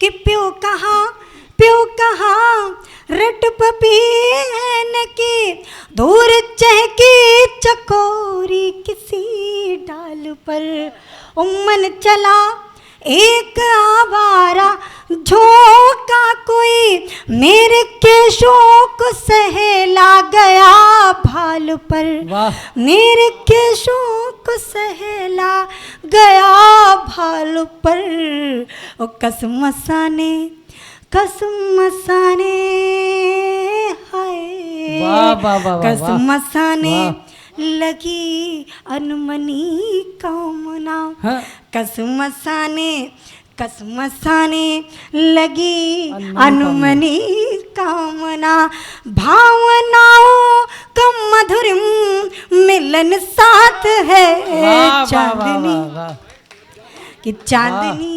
कि प्यो कहाँ रट पपीहन की, दूर चहकी चकोरी किसी डाल पर। मन चला एक आवारा झोंका कोई, मेरे केशों को सहला गया भाल पर। वाह। मेरे केशों को सहला गया भाल पर। ओ कसम मसाने हाय, वाह, वाह, वाह, वाह, कसम मसाने वाह। लगी अनमनी कामना। हाँ। कसम मसाने लगी अनमनी कामना, भावनाओं का मधुर मिलन साथ है। वाह, चांदनी वाह, वाह, वाह। कि चांदनी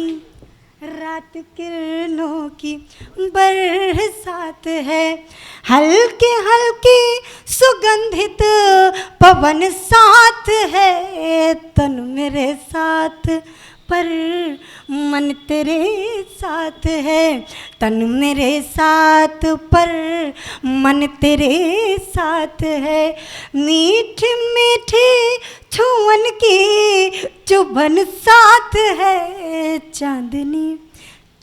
रात किरणों की बरसात है, हल्की हल्की सुगंधित पवन साथ है। तन मेरे साथ पर मन तेरे साथ है, तन मेरे साथ पर मन तेरे साथ है। मीठी मीठी छुअन की चुभन साथ है। चांदनी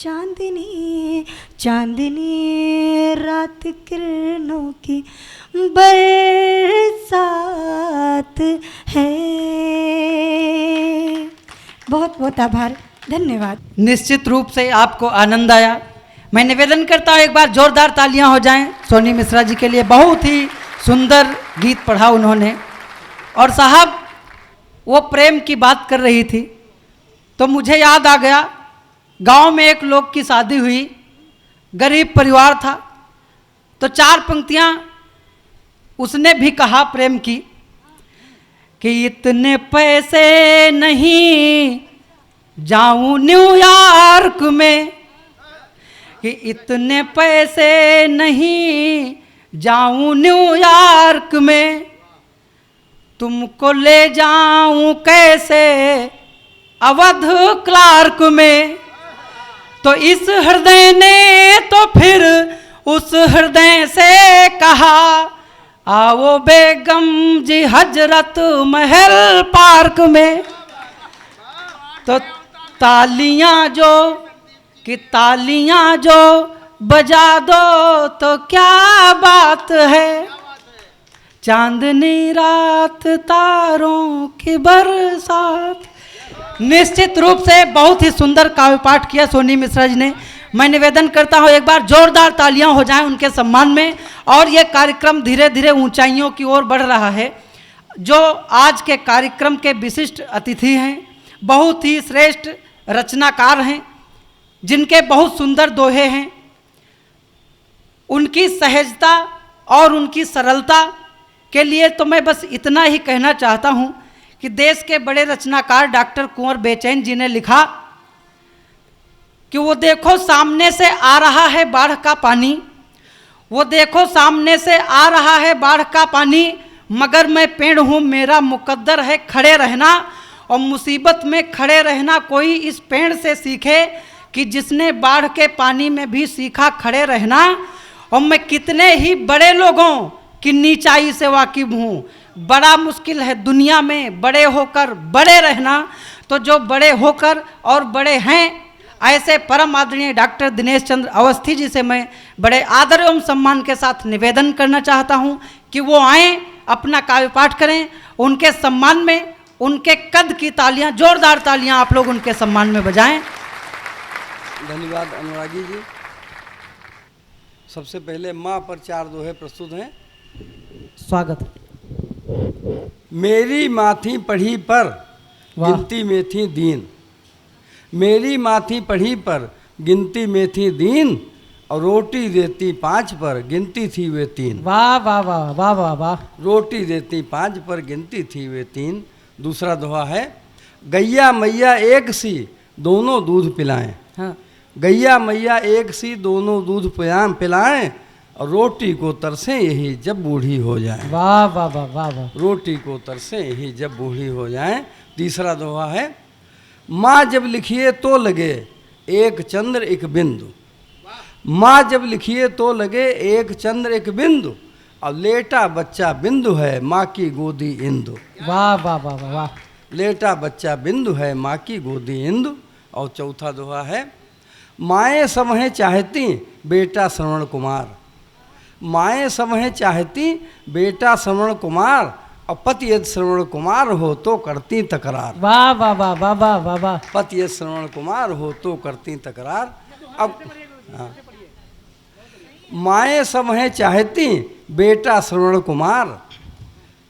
चांदनी चांदनी रात किरणों की बरसात है। बहुत बहुत आभार, धन्यवाद। निश्चित रूप से आपको आनंद आया। मैं निवेदन करता हूँ एक बार जोरदार तालियां हो जाएं सोनी मिश्रा जी के लिए। बहुत ही सुंदर गीत पढ़ा उन्होंने। और साहब, वो प्रेम की बात कर रही थी तो मुझे याद आ गया, गांव में एक लोग की शादी हुई, गरीब परिवार था, तो 4 पंक्तियां उसने भी कहा प्रेम की कि इतने पैसे नहीं जाऊं न्यूयॉर्क में, कि इतने पैसे नहीं जाऊं न्यूयॉर्क में, तुमको ले जाऊं कैसे अवध क्लार्क में। तो इस हृदय ने तो फिर उस हृदय से कहा, आओ बेगम जी हजरत महल पार्क में। तो तालियां जो बजा दो तो क्या बात है, चांदनी रात तारों की बरसात। निश्चित रूप से बहुत ही सुंदर काव्य पाठ किया सोनी मिश्रा जी ने। मैं निवेदन करता हूं एक बार जोरदार तालियां हो जाएं उनके सम्मान में। और ये कार्यक्रम धीरे धीरे ऊंचाइयों की ओर बढ़ रहा है। जो आज के कार्यक्रम के विशिष्ट अतिथि हैं, बहुत ही श्रेष्ठ रचनाकार हैं, जिनके बहुत सुंदर दोहे हैं, उनकी सहजता और उनकी सरलता के लिए तो मैं बस इतना ही कहना चाहता हूँ कि देश के बड़े रचनाकार डॉक्टर कुंवर बेचैन जी ने लिखा कि वो देखो सामने से आ रहा है बाढ़ का पानी, वो देखो सामने से आ रहा है बाढ़ का पानी, मगर मैं पेड़ हूँ मेरा मुकद्दर है खड़े रहना। और मुसीबत में खड़े रहना कोई इस पेड़ से सीखे कि जिसने बाढ़ के पानी में भी सीखा खड़े रहना। और मैं कितने ही बड़े लोगों की नीचाई से वाकिफ हूँ, बड़ा मुश्किल है दुनिया में बड़े होकर बड़े रहना। तो जो बड़े होकर और बड़े हैं ऐसे परम आदरणीय डॉक्टर दिनेश चंद्र अवस्थी जी से मैं बड़े आदर एवं सम्मान के साथ निवेदन करना चाहता हूँ कि वो आएँ, अपना काव्य पाठ करें। उनके सम्मान में उनके कद की तालियां, जोरदार तालियां आप लोग उनके सम्मान में बजाएं। धन्यवाद अनुरागी जी। सबसे पहले माँ पर 4 दोहे प्रस्तुत हैं। स्वागत। मेरी माथी पढ़ी पर वाह। गिनती में थी दीन, मेरी माथी पढ़ी पर गिनती में थी दीन, और रोटी देती 5 पर गिनती थी वे 3। वाह वाह वाह वाह वाह वाह। रोटी देती 5 पर गिनती थी वे 3। दूसरा दोहा है, गैया मैया एक सी दोनों दूध पिलाएं। हाँ। गैया मैया एक सी दोनों दूध पिलाएं, और रोटी को तरसे यही जब बूढ़ी हो जाए। वाह वाह वाह वाह वाह। रोटी को तरसे यही जब बूढ़ी हो जाए। तीसरा दोहा है, माँ जब लिखिए तो लगे एक चंद्र एक बिंदु, माँ जब लिखिए तो लगे एक चंद्र एक बिंदु, और लेटा बच्चा बिंदु है माँ की गोदी इंदु। वाह वाह वाह वाह वाह। लेटा बच्चा बिंदु है माँ की गोदी इंदु। और चौथा दोहा है, माएँ समहें चाहती बेटा श्रवण कुमार, माएँ समहें चाहती बेटा श्रवण कुमार, और पति यदि श्रवण कुमार हो तो करती तकरार। वाह वाह वाह वाह वाह वाह वाह। पति यदि श्रवण कुमार हो तो करती तकरार। अब हाँ, माएँ समहें चाहती बेटा श्रवण कुमार,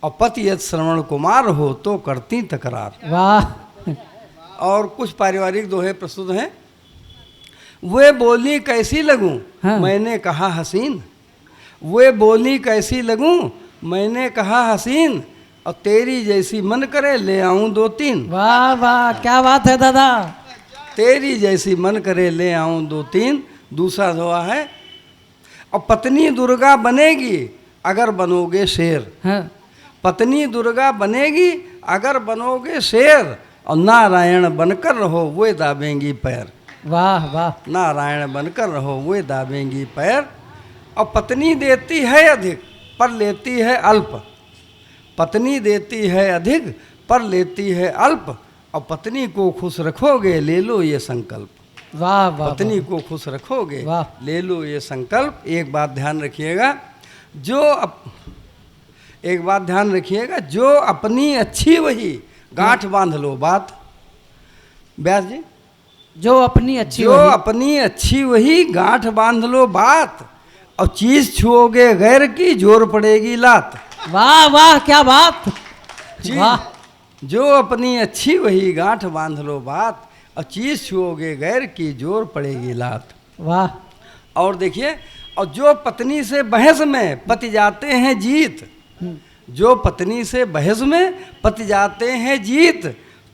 और पति यदि श्रवण कुमार हो तो करती तकरार। वाह। और कुछ पारिवारिक दोहे प्रस्तुत हैं। वे बोली कैसी लगूं हाँ। मैंने कहा हसीन, वे बोली कैसी लगूं मैंने कहा हसीन, और तेरी जैसी मन करे ले आऊं 2-3। वाह वाह, क्या बात है दादा। तेरी जैसी मन करे ले आऊं 2-3। दूसरा दोहा है, और पत्नी दुर्गा बनेगी अगर बनोगे शेर, हाँ। पत्नी दुर्गा बनेगी अगर बनोगे शेर, और नारायण बनकर रहो वो दाबेंगी पैर। वाह वाह। नारायण बनकर रहो वो दाबेंगी पैर। और पत्नी देती है अधिक पर लेती है अल्प, पत्नी देती है अधिक पर लेती है अल्प, और पत्नी को खुश रखोगे ले लो ये संकल्प। वाह वाह। पत्नी को खुश रखोगे वाह। ले लो ये संकल्प। एक बात ध्यान रखिएगा, एक बात ध्यान रखिएगा, जो अपनी अच्छी वही गांठ बांध लो बात। व्यास जी, जो अपनी अच्छी जो वही। अपनी अच्छी वही गांठ बांध लो बात, और चीज छुओगे गैर की जोर पड़ेगी लात। वाह वाह, क्या बात। वाह। जो अपनी अच्छी वही गांठ बांध लो बात, और चीज छुओगे गैर की जोर पड़ेगी लात। वाह। और देखिए, और जो पत्नी से बहस में पति जाते हैं जीत, जो पत्नी से बहस में पति जाते हैं जीत,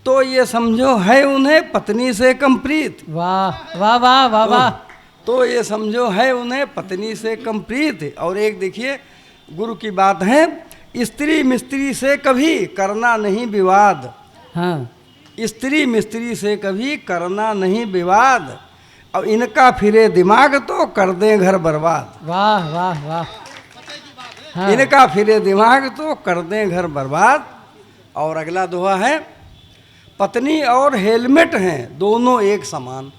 तो ये समझो है उन्हें पत्नी से कम प्रीत। वाह वाह वाह वाह वाह। तो ये समझो है उन्हें पत्नी से कम प्रीत। और एक देखिए, गुरु की बात है, स्त्री मिस्त्री से कभी करना नहीं विवाद। हाँ। स्त्री मिस्त्री से कभी करना नहीं विवाद, और इनका फिरे दिमाग तो कर दें घर बर्बाद। वाह वाह वाह। हाँ। इनका फिरे दिमाग तो कर दें घर बर्बाद। और अगला दोहा है, पत्नी और हेलमेट हैं दोनों एक समान,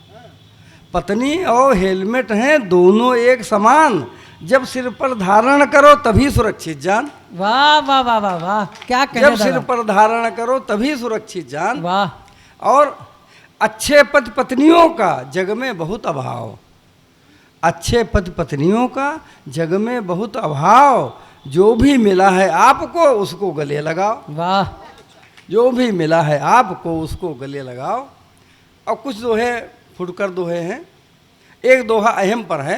पत्नी और हेलमेट हैं दोनों एक समान, जब सिर पर धारण करो तभी सुरक्षित जान। वाह वाह वाह वाह वाह, क्या कहने जब सिर दादा। पर धारण करो तभी सुरक्षित जान। वाह। और अच्छे पति पत्नियों का जग में बहुत अभाव, अच्छे पति पत्नियों का जग में बहुत अभाव, जो भी मिला है आपको उसको गले लगाओ। वाह। जो भी मिला है आपको उसको गले लगाओ। और कुछ दोहे फुटकर दोहे हैं। एक दोहा अहम पर है,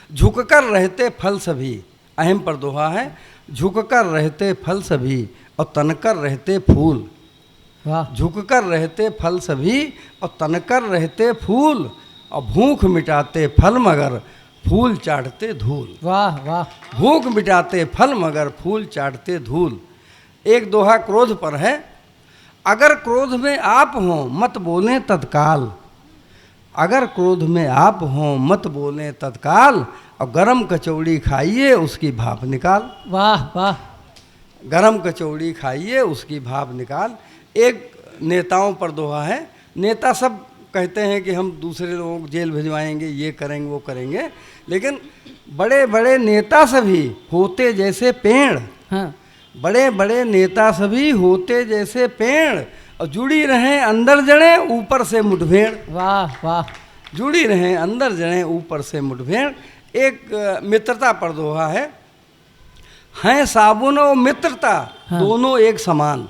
झुककर रहते फल सभी, अहम पर दोहा है, झुककर रहते फल सभी और तनकर रहते फूल। वाह झुककर रहते फल सभी और तनकर रहते फूल, और भूख मिटाते फल मगर फूल चाटते धूल। वाह वाह भूख मिटाते फल मगर फूल चाटते धूल। एक दोहा क्रोध पर है, अगर क्रोध में आप हों मत बोलें तत्काल, अगर क्रोध में आप हों मत बोलें तत्काल, और गरम कचौड़ी खाइए उसकी भाप निकाल। वाह वाह गरम कचौड़ी खाइए उसकी भाप निकाल। एक नेताओं पर दोहा है, नेता सब कहते हैं कि हम दूसरे लोगों को जेल भिजवाएंगे, ये करेंगे वो करेंगे, लेकिन बड़े बड़े नेता सभी होते जैसे पेड़। हाँ बड़े बड़े नेता सभी होते जैसे पेड़, और जुड़ी रहें अंदर जड़ें ऊपर से मुठभेड़। वाह वाह जुड़ी रहें अंदर जड़ें ऊपर से मुठभेड़। एक मित्रता पर दोहा है साबुन और मित्रता हाँ। दोनों एक समान,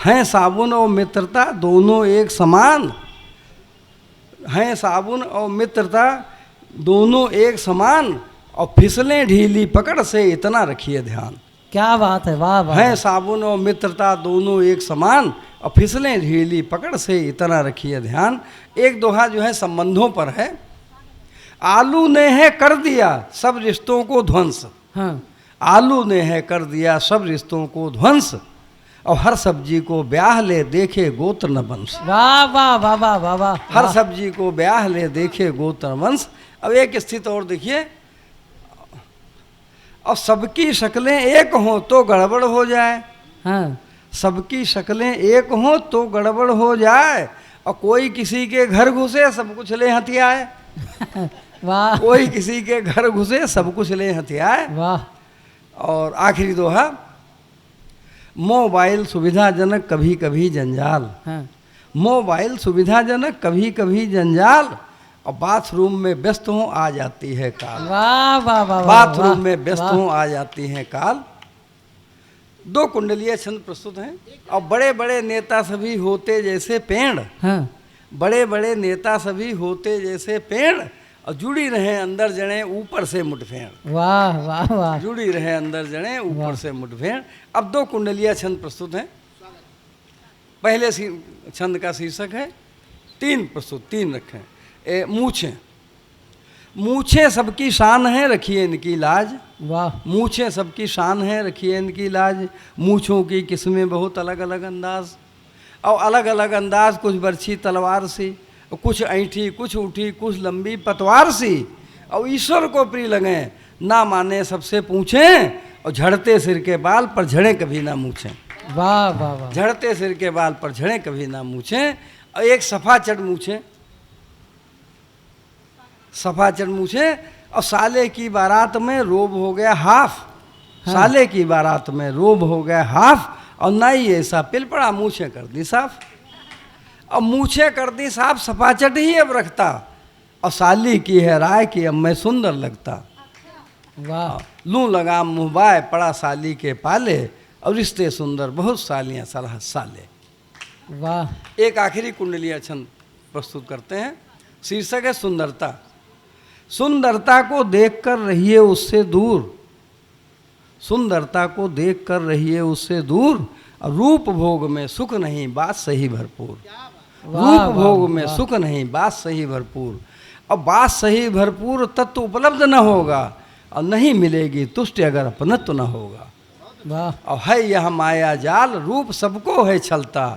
हैं साबुन और मित्रता दोनों एक समान, हैं साबुन और मित्रता दोनों एक समान, और फिसलें ढीली पकड़ से इतना रखिए ध्यान। क्या बात है, वाह वाह। हैं साबुन और मित्रता दोनों एक समान, और फिसलें ढीली पकड़ से इतना रखिए ध्यान। एक दोहा जो है संबंधों पर है, आलू ने है कर दिया सब रिश्तों को ध्वंस। हाँ आलू ने है कर दिया सब रिश्तों को ध्वंस, और हर सब्जी को ब्याह ले देखे गोत्र न वंश। वाह वाह वाह वाह वाह वाह। हर सब्जी को ब्याह ले देखे गोत्र वंश। अब एक स्थिति और देखिए, और सबकी शक्लें एक हों तो गड़बड़ हो जाए। हाँ सबकी शक्लें एक हों तो गड़बड़ हो जाए, और कोई किसी के घर घुसे सब कुछ ले हथियाए। वाह कोई किसी के घर घुसे सब कुछ ले हथियाए। वाह। और आखिरी दोहा, मोबाइल सुविधाजनक कभी कभी जंजाल। हाँ मोबाइल सुविधाजनक कभी कभी जंजाल, और बाथरूम में व्यस्त हों आ जाती है काल। वाह वाह वाह। बाथरूम में व्यस्त हों आ जाती हैं काल। दो कुंडलीय छंद प्रस्तुत हैं। और बड़े बड़े नेता सभी होते जैसे पेड़। हाँ बड़े बड़े नेता सभी होते जैसे पेड़, और जुड़ी रहे अंदर जड़ें ऊपर से मुठभेड़। वाह वाह वाह। जुड़ी रहे अंदर जड़ें ऊपर से मुठभेड़। अब दो कुंडलीय छंद प्रस्तुत हैं। पहले छंद का शीर्षक है, तीन रखें। मूछें। मूछें सबकी शान है रखिए इनकी लाज। वाह। मूछें सबकी शान है रखिए इनकी लाज। मूछों की किस्में बहुत अलग अलग अंदाज, और अलग अलग अंदाज, कुछ बरछी तलवार सी, कुछ ऐंठी, कुछ उठी, कुछ लंबी पतवार सी, और ईश्वर को प्रिय लगे ना माने सबसे पूछें, और झड़ते सिर के बाल पर झड़े कभी ना मूछें। वाह वाह वाह। झड़ते सिर के बाल पर झड़े कभी ना मूछें। और एक सफ़ा चढ़ मूछें, सफ़ा चढ़ मूछें, और साले की बारात में रोब हो गया हाफ। हाँ। साले की बारात में रोब हो गया हाफ, और नाई ऐसा पिल पड़ा मूछें कर दी साफ। अब मूछें कर दी साफ, सफाचट ही अब रखता, और साली की है राय कि अब मैं सुंदर लगता। वाह। लूँ लगाम मुँह बाय पड़ा साली के पाले, और रिश्ते सुंदर बहुत सालियाँ सलाह साले। वाह। एक आखिरी कुंडलीय छंद प्रस्तुत करते हैं। शीर्षक है सुंदरता। सुंदरता को देखकर रहिए उससे दूर। सुंदरता को देखकर रहिए उससे दूर, और रूप भोग में सुख नहीं बात सही भरपूर। रूप भोग में सुख नहीं बात सही भरपूर, और बात सही भरपूर तत्व उपलब्ध न होगा, और नहीं मिलेगी तुष्टि अगर अपनत्व न होगा। वाह। और है यह माया जाल रूप सबको है छलता,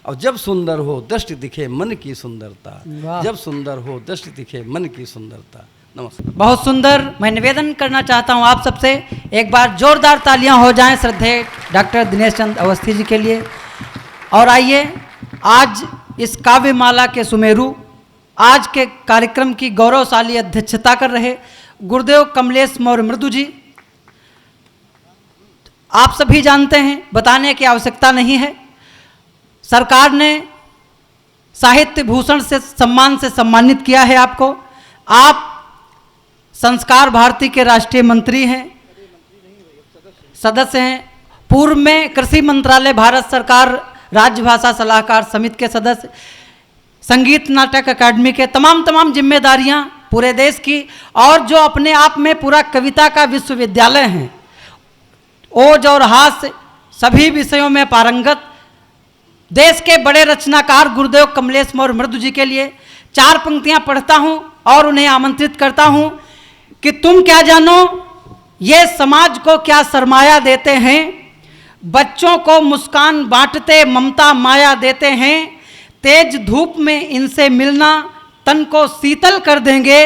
और जब सुंदर हो दृष्टि दिखे मन की सुंदरता। वाह। जब सुंदर हो दृष्टि दिखे मन की सुंदरता। नमस्कार। बहुत सुंदर। मैं निवेदन करना चाहता हूं आप सबसे, एक बार जोरदार तालियां हो जाएं श्रद्धेय डॉक्टर दिनेश चंद अवस्थी जी के लिए। और आइए, आज इस काव्यमाला के सुमेरु, आज के कार्यक्रम की गौरवशाली अध्यक्षता कर रहे गुरुदेव कमलेश मौर्य मृदु जी। आप सभी जानते हैं, बताने की आवश्यकता नहीं है, सरकार ने साहित्य भूषण से सम्मान से सम्मानित किया है आपको। आप संस्कार भारती के राष्ट्रीय मंत्री हैं, सदस्य हैं, पूर्व में कृषि मंत्रालय भारत सरकार राज्य भाषा सलाहकार समिति के सदस्य, संगीत नाटक अकादमी के तमाम जिम्मेदारियां पूरे देश की, और जो अपने आप में पूरा कविता का विश्वविद्यालय हैं, ओज और हास्य सभी विषयों में पारंगत देश के बड़े रचनाकार गुरुदेव कमलेश मौर्य मृदु जी के लिए 4 पंक्तियां पढ़ता हूं और उन्हें आमंत्रित करता हूं कि तुम क्या जानो ये समाज को क्या सरमाया देते हैं, बच्चों को मुस्कान बांटते ममता माया देते हैं, तेज धूप में इनसे मिलना तन को शीतल कर देंगे,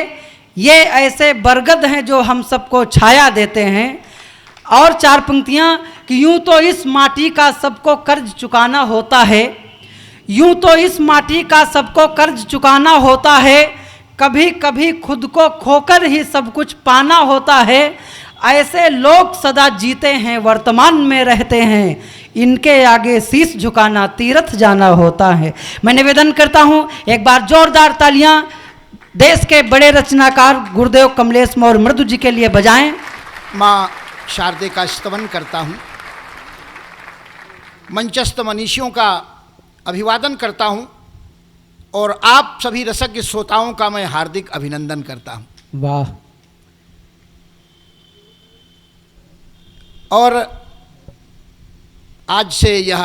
ये ऐसे बरगद हैं जो हम सबको छाया देते हैं। और 4 पंक्तियां कि यूं तो इस माटी का सबको कर्ज चुकाना होता है, यूं तो इस माटी का सबको कर्ज चुकाना होता है, कभी कभी खुद को खोकर ही सब कुछ पाना होता है, ऐसे लोग सदा जीते हैं वर्तमान में रहते हैं, इनके आगे शीश झुकाना तीर्थ जाना होता है। मैं निवेदन करता हूं एक बार जोरदार तालियां देश के बड़े रचनाकार गुरुदेव कमलेश मौर्य मृदु जी के लिए बजाएं। माँ शारदे का स्तवन करता हूँ, मंचस्थ मनीषियों का अभिवादन करता हूँ और आप सभी रसज्ञ श्रोताओं का मैं हार्दिक अभिनंदन करता हूँ। वाह। और आज से यह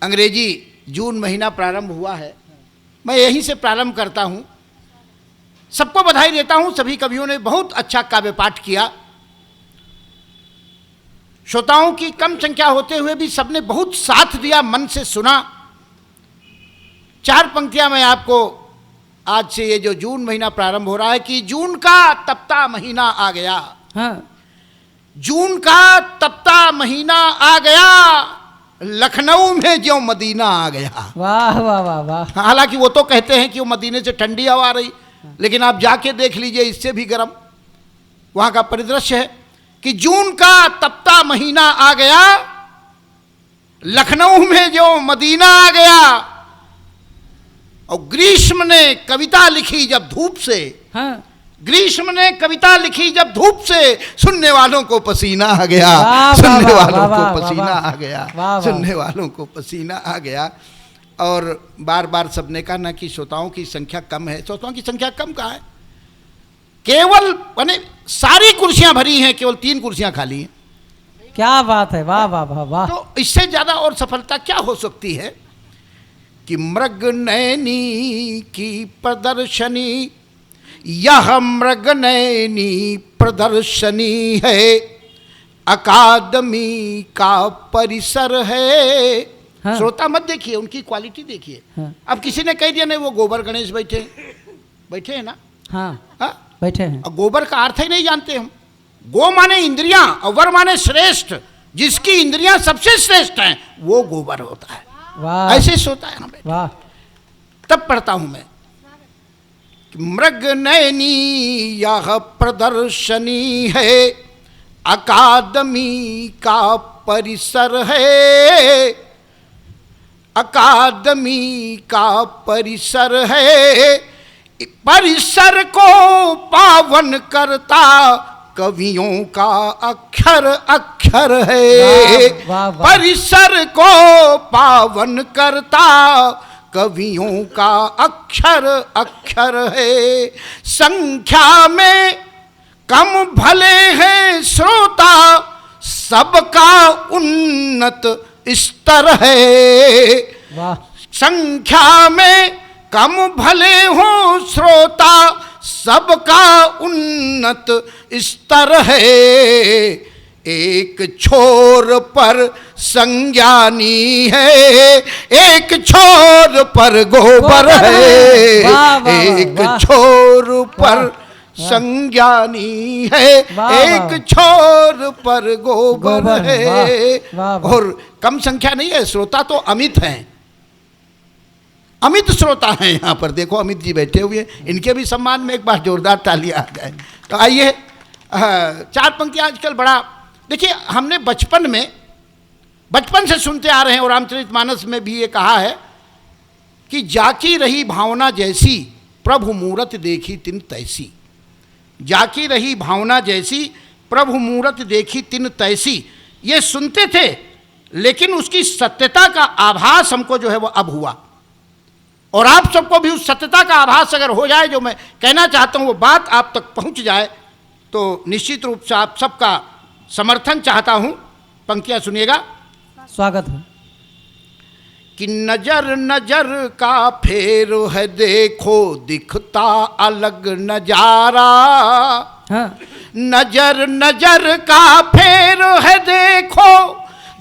अंग्रेजी जून महीना प्रारंभ हुआ है, मैं यहीं से प्रारंभ करता हूँ। सबको बधाई देता हूँ, सभी कवियों ने बहुत अच्छा काव्य पाठ किया। श्रोताओं की कम संख्या होते हुए भी सबने बहुत साथ दिया, मन से सुना। 4 पंक्तियां मैं आपको आज से, ये जो जून महीना प्रारंभ हो रहा है, कि जून का तपता महीना आ गया। हाँ। जून का तपता महीना आ गया, लखनऊ में जो मदीना आ गया। वाह वाह वाह वाह। हालांकि वो तो कहते हैं कि वो मदीने से ठंडी हवा आ रही, लेकिन आप जाके देख लीजिए, इससे भी गर्म वहां का परिदृश्य है कि जून का तपता महीना आ गया, लखनऊ में जो मदीना आ गया। और ग्रीष्म ने कविता लिखी जब धूप से, हाँ। ग्रीष्म ने कविता लिखी जब धूप से, सुनने वालों को पसीना आ गया, वाह, सुनने वाह, वालों वाह, को वाह, पसीना वाह, आ गया, वाह, वाह। सुनने वालों को पसीना आ गया। और बार बार सबने कहा ना कि श्रोताओं की संख्या कम है, श्रोताओं की संख्या कम कहाँ है, केवल माने सारी कुर्सियां भरी हैं, केवल 3 कुर्सियां खाली हैं। क्या बात है, वाह वाह वाह वाह। तो इससे ज्यादा और सफलता क्या हो सकती है कि मृग नैनी की प्रदर्शनी, यह मृग नैनी प्रदर्शनी है, अकादमी का परिसर है। हाँ। श्रोता मत देखिए, उनकी क्वालिटी देखिए। हाँ। अब किसी ने कह दिया नहीं वो गोबर गणेश बैठे बैठे हैं ना, हाँ हाँ? बैठे हैं। और गोबर का अर्थ ही नहीं जानते हम। गो माने इंद्रियां और वर माने श्रेष्ठ, जिसकी इंद्रियां सबसे श्रेष्ठ हैं वो गोबर होता है। वाह। ऐसे सोता है ना बेटा। वाह। तब पढ़ता हूं मैं, मृग नैनी यह प्रदर्शनी है, अकादमी का परिसर है, अकादमी का परिसर है, परिसर को पावन करता कवियों का अक्षर अक्षर है। वाह, वाह, वाह। परिसर को पावन करता कवियों का अक्षर अक्षर है। संख्या में कम भले हैं श्रोता, सबका उन्नत स्तर है। वाह। संख्या में कम भले हो श्रोता, सबका उन्नत स्तर है। एक छोर पर संज्ञानी है, एक छोर पर गोबर है। वाह, वाह, एक वाह। छोर पर संज्ञानी है, वाह, एक वाह। छोर पर गोबर गोबर है। है। वाह, वाह। और कम संख्या नहीं है, श्रोता तो अमित हैं, अमित श्रोता हैं। यहाँ पर देखो अमित जी बैठे हुए, इनके भी सम्मान में एक बार जोरदार तालियां आ जाए। तो आइए, 4 पंक्तियाँ आजकल बड़ा, देखिए हमने बचपन से सुनते आ रहे हैं और रामचरितमानस में भी ये कहा है कि जाकी रही भावना जैसी, प्रभु मूरत देखी तिन तैसी। जाकी रही भावना जैसी, प्रभु मूरत देखी तिन तैसी। ये सुनते थे, लेकिन उसकी सत्यता का आभास हमको जो है वो अब हुआ। और आप सबको भी उस सत्यता का आभास अगर हो जाए, जो मैं कहना चाहता हूँ वो बात आप तक पहुँच जाए, तो निश्चित रूप से आप सबका समर्थन चाहता हूँ। पंक्तियाँ सुनिएगा। स्वागत है। कि नजर नजर का फेर है, देखो दिखता अलग नजारा। हाँ। नजर नजर का फेर है, देखो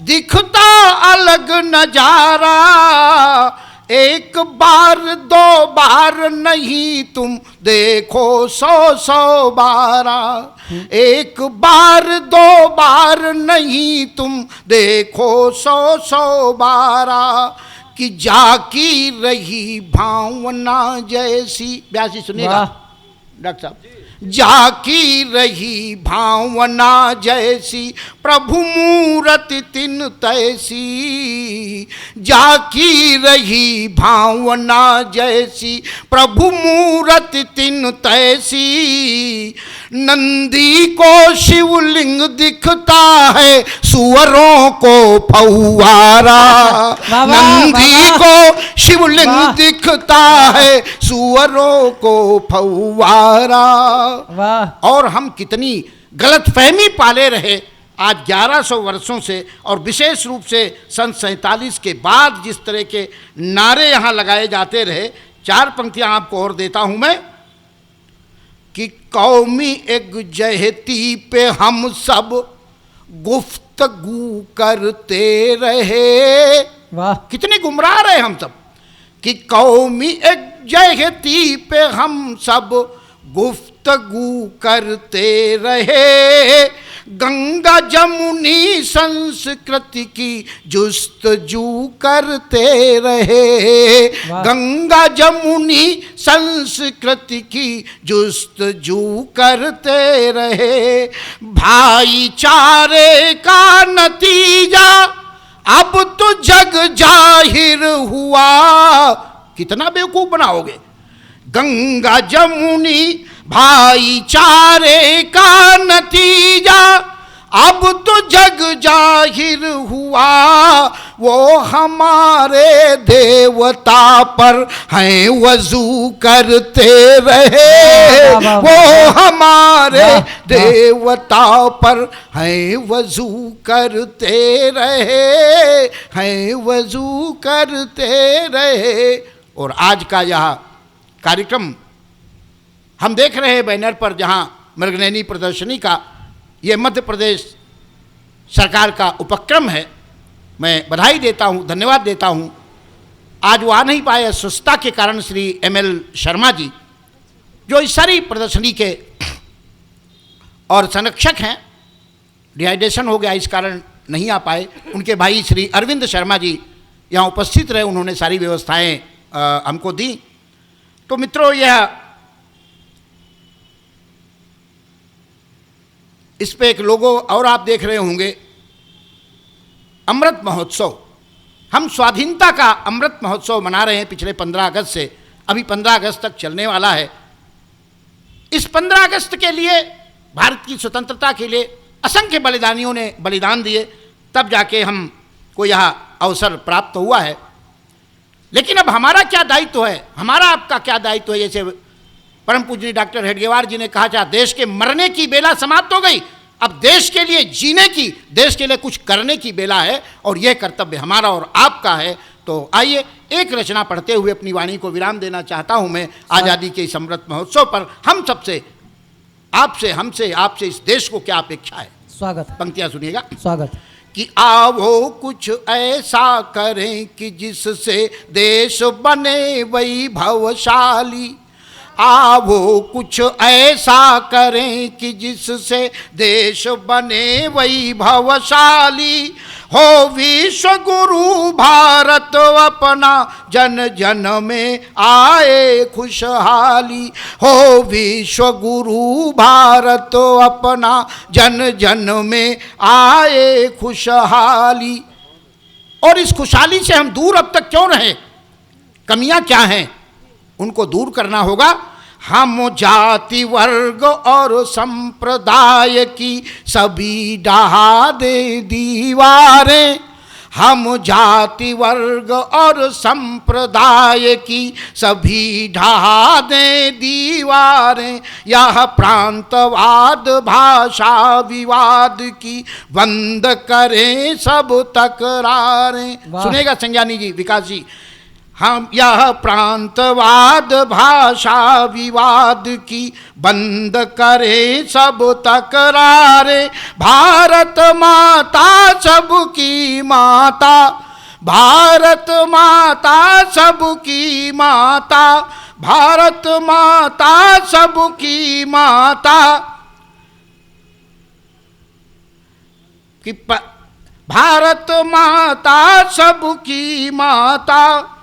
दिखता अलग नजारा। एक बार दो बार नहीं तुम देखो सौ सौ बारा। एक बार दो बार नहीं तुम देखो सौ सौ बारा। कि जाकी रही भावना जैसी। ब्यासी सुनिएगा डॉक्टर साहब। जाकी रही भावना जैसी, प्रभु मूरत तिन तैसी। जाकी रही भावना जैसी, प्रभु मूरत तिन तैसी। नंदी को शिवलिंग दिखता है, सुअरों को फौवारा। नंदी को शिवलिंग दिखता है, सुअरों को फौवारा। वाह। और हम कितनी गलतफहमी पाले रहे आज 1100 वर्षों से, और विशेष रूप से सन 47 के बाद जिस तरह के नारे यहाँ लगाए जाते रहे। 4 पंक्तियाँ आपको और देता हूँ मैं। कि कौमी एकजहती पे हम सब गुफ्तगू करते रहे। वाह। कितने गुमराह रहे हम सब। कि कौमी एकजहती पे हम सब गुफ्तगू करते रहे। गंगा जमुनी संस्कृति की जुस्तजू करते रहे। गंगा जमुनी संस्कृति की जुस्तजू करते रहे। भाईचारे का नतीजा अब तो जग जाहिर हुआ। कितना बेवकूफ बनाओगे। गंगा जमुनी भाईचारे का नतीजा अब तो जग जाहिर हुआ। वो हमारे देवता पर हैं वजू करते रहे। वो हमारे देवता पर हैं वजू करते रहे। हैं वजू करते रहे। और आज का यह कार्यक्रम हम देख रहे हैं बैनर पर, जहां मृगनयनी प्रदर्शनी का ये मध्य प्रदेश सरकार का उपक्रम है। मैं बधाई देता हूं, धन्यवाद देता हूं। आज वो आ नहीं पाए सुस्ता के कारण, श्री ML शर्मा जी, जो इस सारी प्रदर्शनी के और संरक्षक हैं। डिहाइड्रेशन हो गया, इस कारण नहीं आ पाए। उनके भाई श्री अरविंद शर्मा जी यहाँ उपस्थित रहे, उन्होंने सारी व्यवस्थाएं हमको दी। तो मित्रों, यह इस पे एक लोगो और आप देख रहे होंगे, अमृत महोत्सव। हम स्वाधीनता का अमृत महोत्सव मना रहे हैं पिछले 15 अगस्त से, अभी 15 अगस्त तक चलने वाला है। इस 15 अगस्त के लिए, भारत की स्वतंत्रता के लिए असंख्य बलिदानियों ने बलिदान दिए, तब जाके हमको यह अवसर प्राप्त हुआ है। लेकिन अब हमारा क्या दायित्व है, हमारा आपका क्या दायित्व है। जैसे परम पूजनीय डॉक्टर हेडगेवार जी ने कहा, देश के मरने की बेला समाप्त हो गई, अब देश के लिए जीने की, देश के लिए कुछ करने की बेला है, और यह कर्तव्य हमारा और आपका है। तो आइए एक रचना पढ़ते हुए अपनी वाणी को विराम देना चाहता हूं मैं। आज़ादी के इस अमृत महोत्सव पर हम सबसे, आपसे, हमसे, आपसे इस देश को क्या अपेक्षा है। स्वागत। पंक्तियां सुनिएगा। स्वागत। कि आओ कुछ ऐसा करें कि जिससे देश बने वैभवशाली। आओ कुछ ऐसा करें कि जिससे देश बने वैभवशाली। हो विश्व गुरु भारत अपना, जन जन में आए खुशहाली। हो विश्व गुरु भारत अपना, जन जन में आए खुशहाली। और इस खुशहाली से हम दूर अब तक क्यों रहे, कमियां क्या हैं, उनको दूर करना होगा। हम जाति वर्ग और संप्रदाय की सभी ढहा दे दीवारें। हम जाति वर्ग और संप्रदाय की सभी ढहा दें दीवारें, यह प्रांतवाद भाषा विवाद की बंद करें सब तकरारें। सुनेगा संज्ञानी जी, विकास जी। हम यह प्रांतवाद भाषा विवाद की बंद करें सब तकरारें, भारत माता सबकी माता, भारत माता सबकी माता, भारत माता सबकी माता कि भारत माता सबकी माता,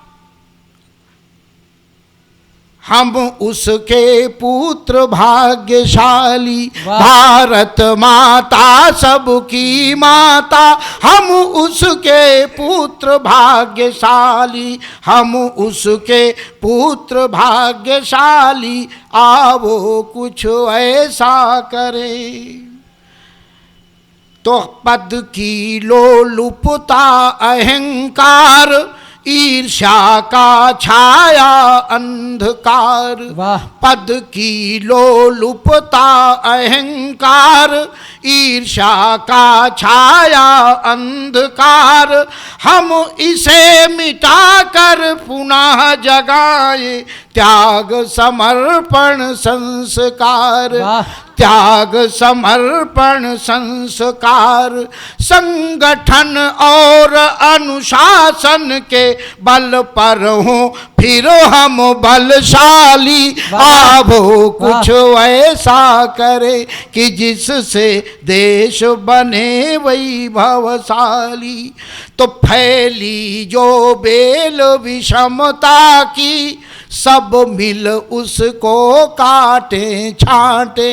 हम उसके पुत्र भाग्यशाली, भारत माता सबकी माता, हम उसके पुत्र भाग्यशाली, हम उसके पुत्र भाग्यशाली, आवो कुछ ऐसा करें। तो पद की लोलुपता अहंकार, ईर्ष्या का छाया अंधकार, पद की लोलुपता अहंकार, ईर्ष्या का छाया अंधकार, हम इसे मिटाकर पुनः जगाए त्याग समर्पण संस्कार, त्याग समर्पण संस्कार, संगठन और अनुशासन के बल पर हों फिर हम बलशाली, आवो कुछ ऐसा करे कि जिससे देश बने वैभवशाली। तो फैली जो बेल विषमता की, सब मिल उसको काटे छाटे,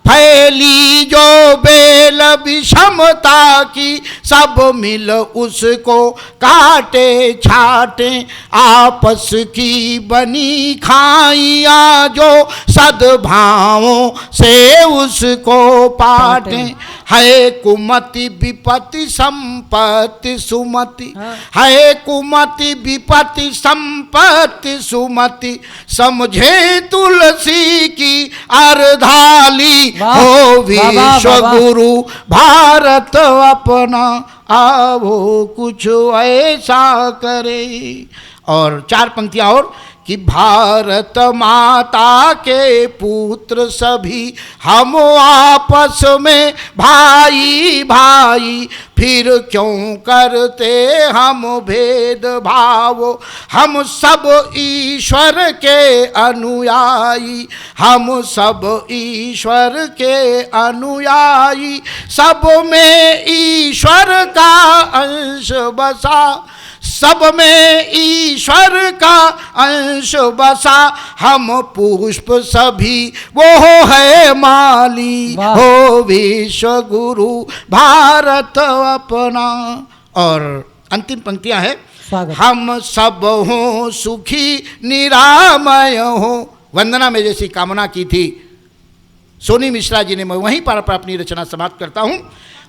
फैली जो बेल विषमता की, सब मिल उसको काटे छाटे, आपस की बनी खाइयाँ जो सद्भावों से उसको पाटे, है कुमति विपत्ति संपत्ति सुमति, है कुमति विपत्ति संपत्ति सुमति, समझे तुलसी की अर्धाली, हो विश्व गुरु भारत अपना, आवो कुछ ऐसा करे। और 4 पंक्तियां और कि भारत माता के पुत्र सभी हम आपस में भाई भाई, फिर क्यों करते हम भेदभाव, हम सब ईश्वर के अनुयायी, हम सब ईश्वर के अनुयायी, सब में ईश्वर का अंश बसा, सब में ईश्वर का अंश बसा, हम पुष्प सभी वो है माली, हो विश्व गुरु भारत अपना। और अंतिम पंक्तियां है, हम सब हों सुखी निरामय हो, वंदना में जैसी कामना की थी सोनी मिश्रा जी ने, मैं वहीं पर अपनी रचना समाप्त करता हूं।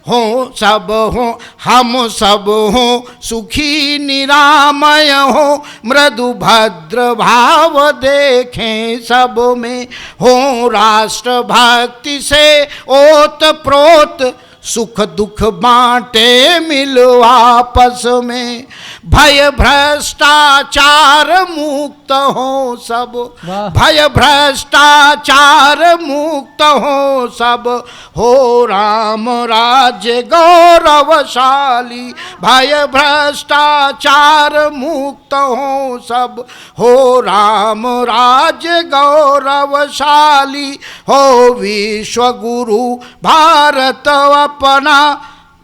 हो सब हो हम सब हो सुखी निरामय हो, मृदु भद्र भाव देखें सब में, हो राष्ट्र भक्ति से ओत प्रोत, सुख दुख बांटे मिल आपस में, भय भ्रष्टाचार मुक्त हो सब, भय भ्रष्टाचार मुक्त हो सब, हो राम राज्य गौरवशाली, भय भ्रष्टाचार मुक्त हो सब, हो राम राज्य गौरवशाली, हो विश्व गुरु भारत अपना,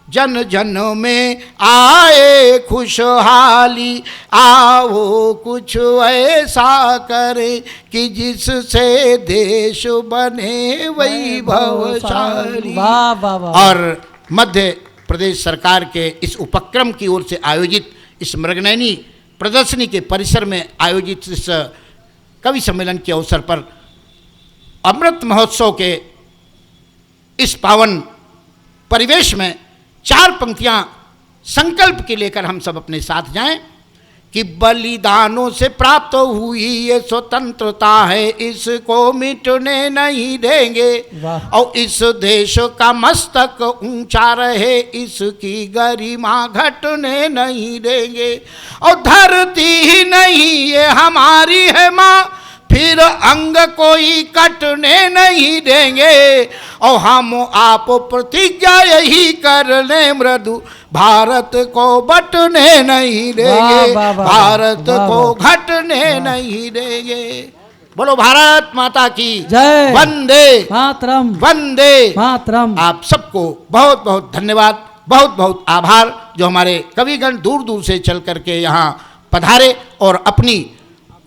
जन जन में आए खुशहाली, आओ कुछ ऐसा करे कि जिससे देश बने वैभवशाली। और मध्य प्रदेश सरकार के इस उपक्रम की ओर से आयोजित इस मृगनयनी प्रदर्शनी के परिसर में आयोजित इस कवि सम्मेलन के अवसर पर अमृत महोत्सव के इस पावन परिवेश में 4 पंक्तियां संकल्प के लेकर हम सब अपने साथ जाएं कि बलिदानों से प्राप्त हुई ये स्वतंत्रता है, इसको मिटने नहीं देंगे। और इस देश का मस्तक ऊंचा रहे, इसकी गरिमा घटने नहीं देंगे। और धरती ही नहीं ये हमारी है माँ, फिर अंग कोई कटने नहीं देंगे। और हम आप प्रतिज्ञा यही कर ले, मृदु भारत को बटने नहीं देंगे, भारत को घटने नहीं देंगे। बोलो भारत माता की जय। वंदे मातरम, वंदे मातरम। आप सबको बहुत बहुत धन्यवाद, बहुत बहुत आभार जो हमारे कविगण दूर दूर से चल करके यहाँ पधारे और अपनी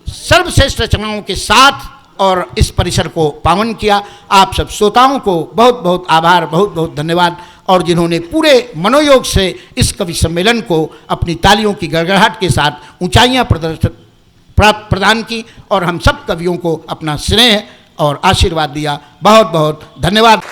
सर्वश्रेष्ठ रचनाओं के साथ और इस परिसर को पावन किया। आप सब श्रोताओं को बहुत बहुत आभार, बहुत बहुत धन्यवाद। और जिन्होंने पूरे मनोयोग से इस कवि सम्मेलन को अपनी तालियों की गड़गड़ाहट के साथ ऊंचाइयां प्रदान की और हम सब कवियों को अपना स्नेह और आशीर्वाद दिया। बहुत बहुत धन्यवाद।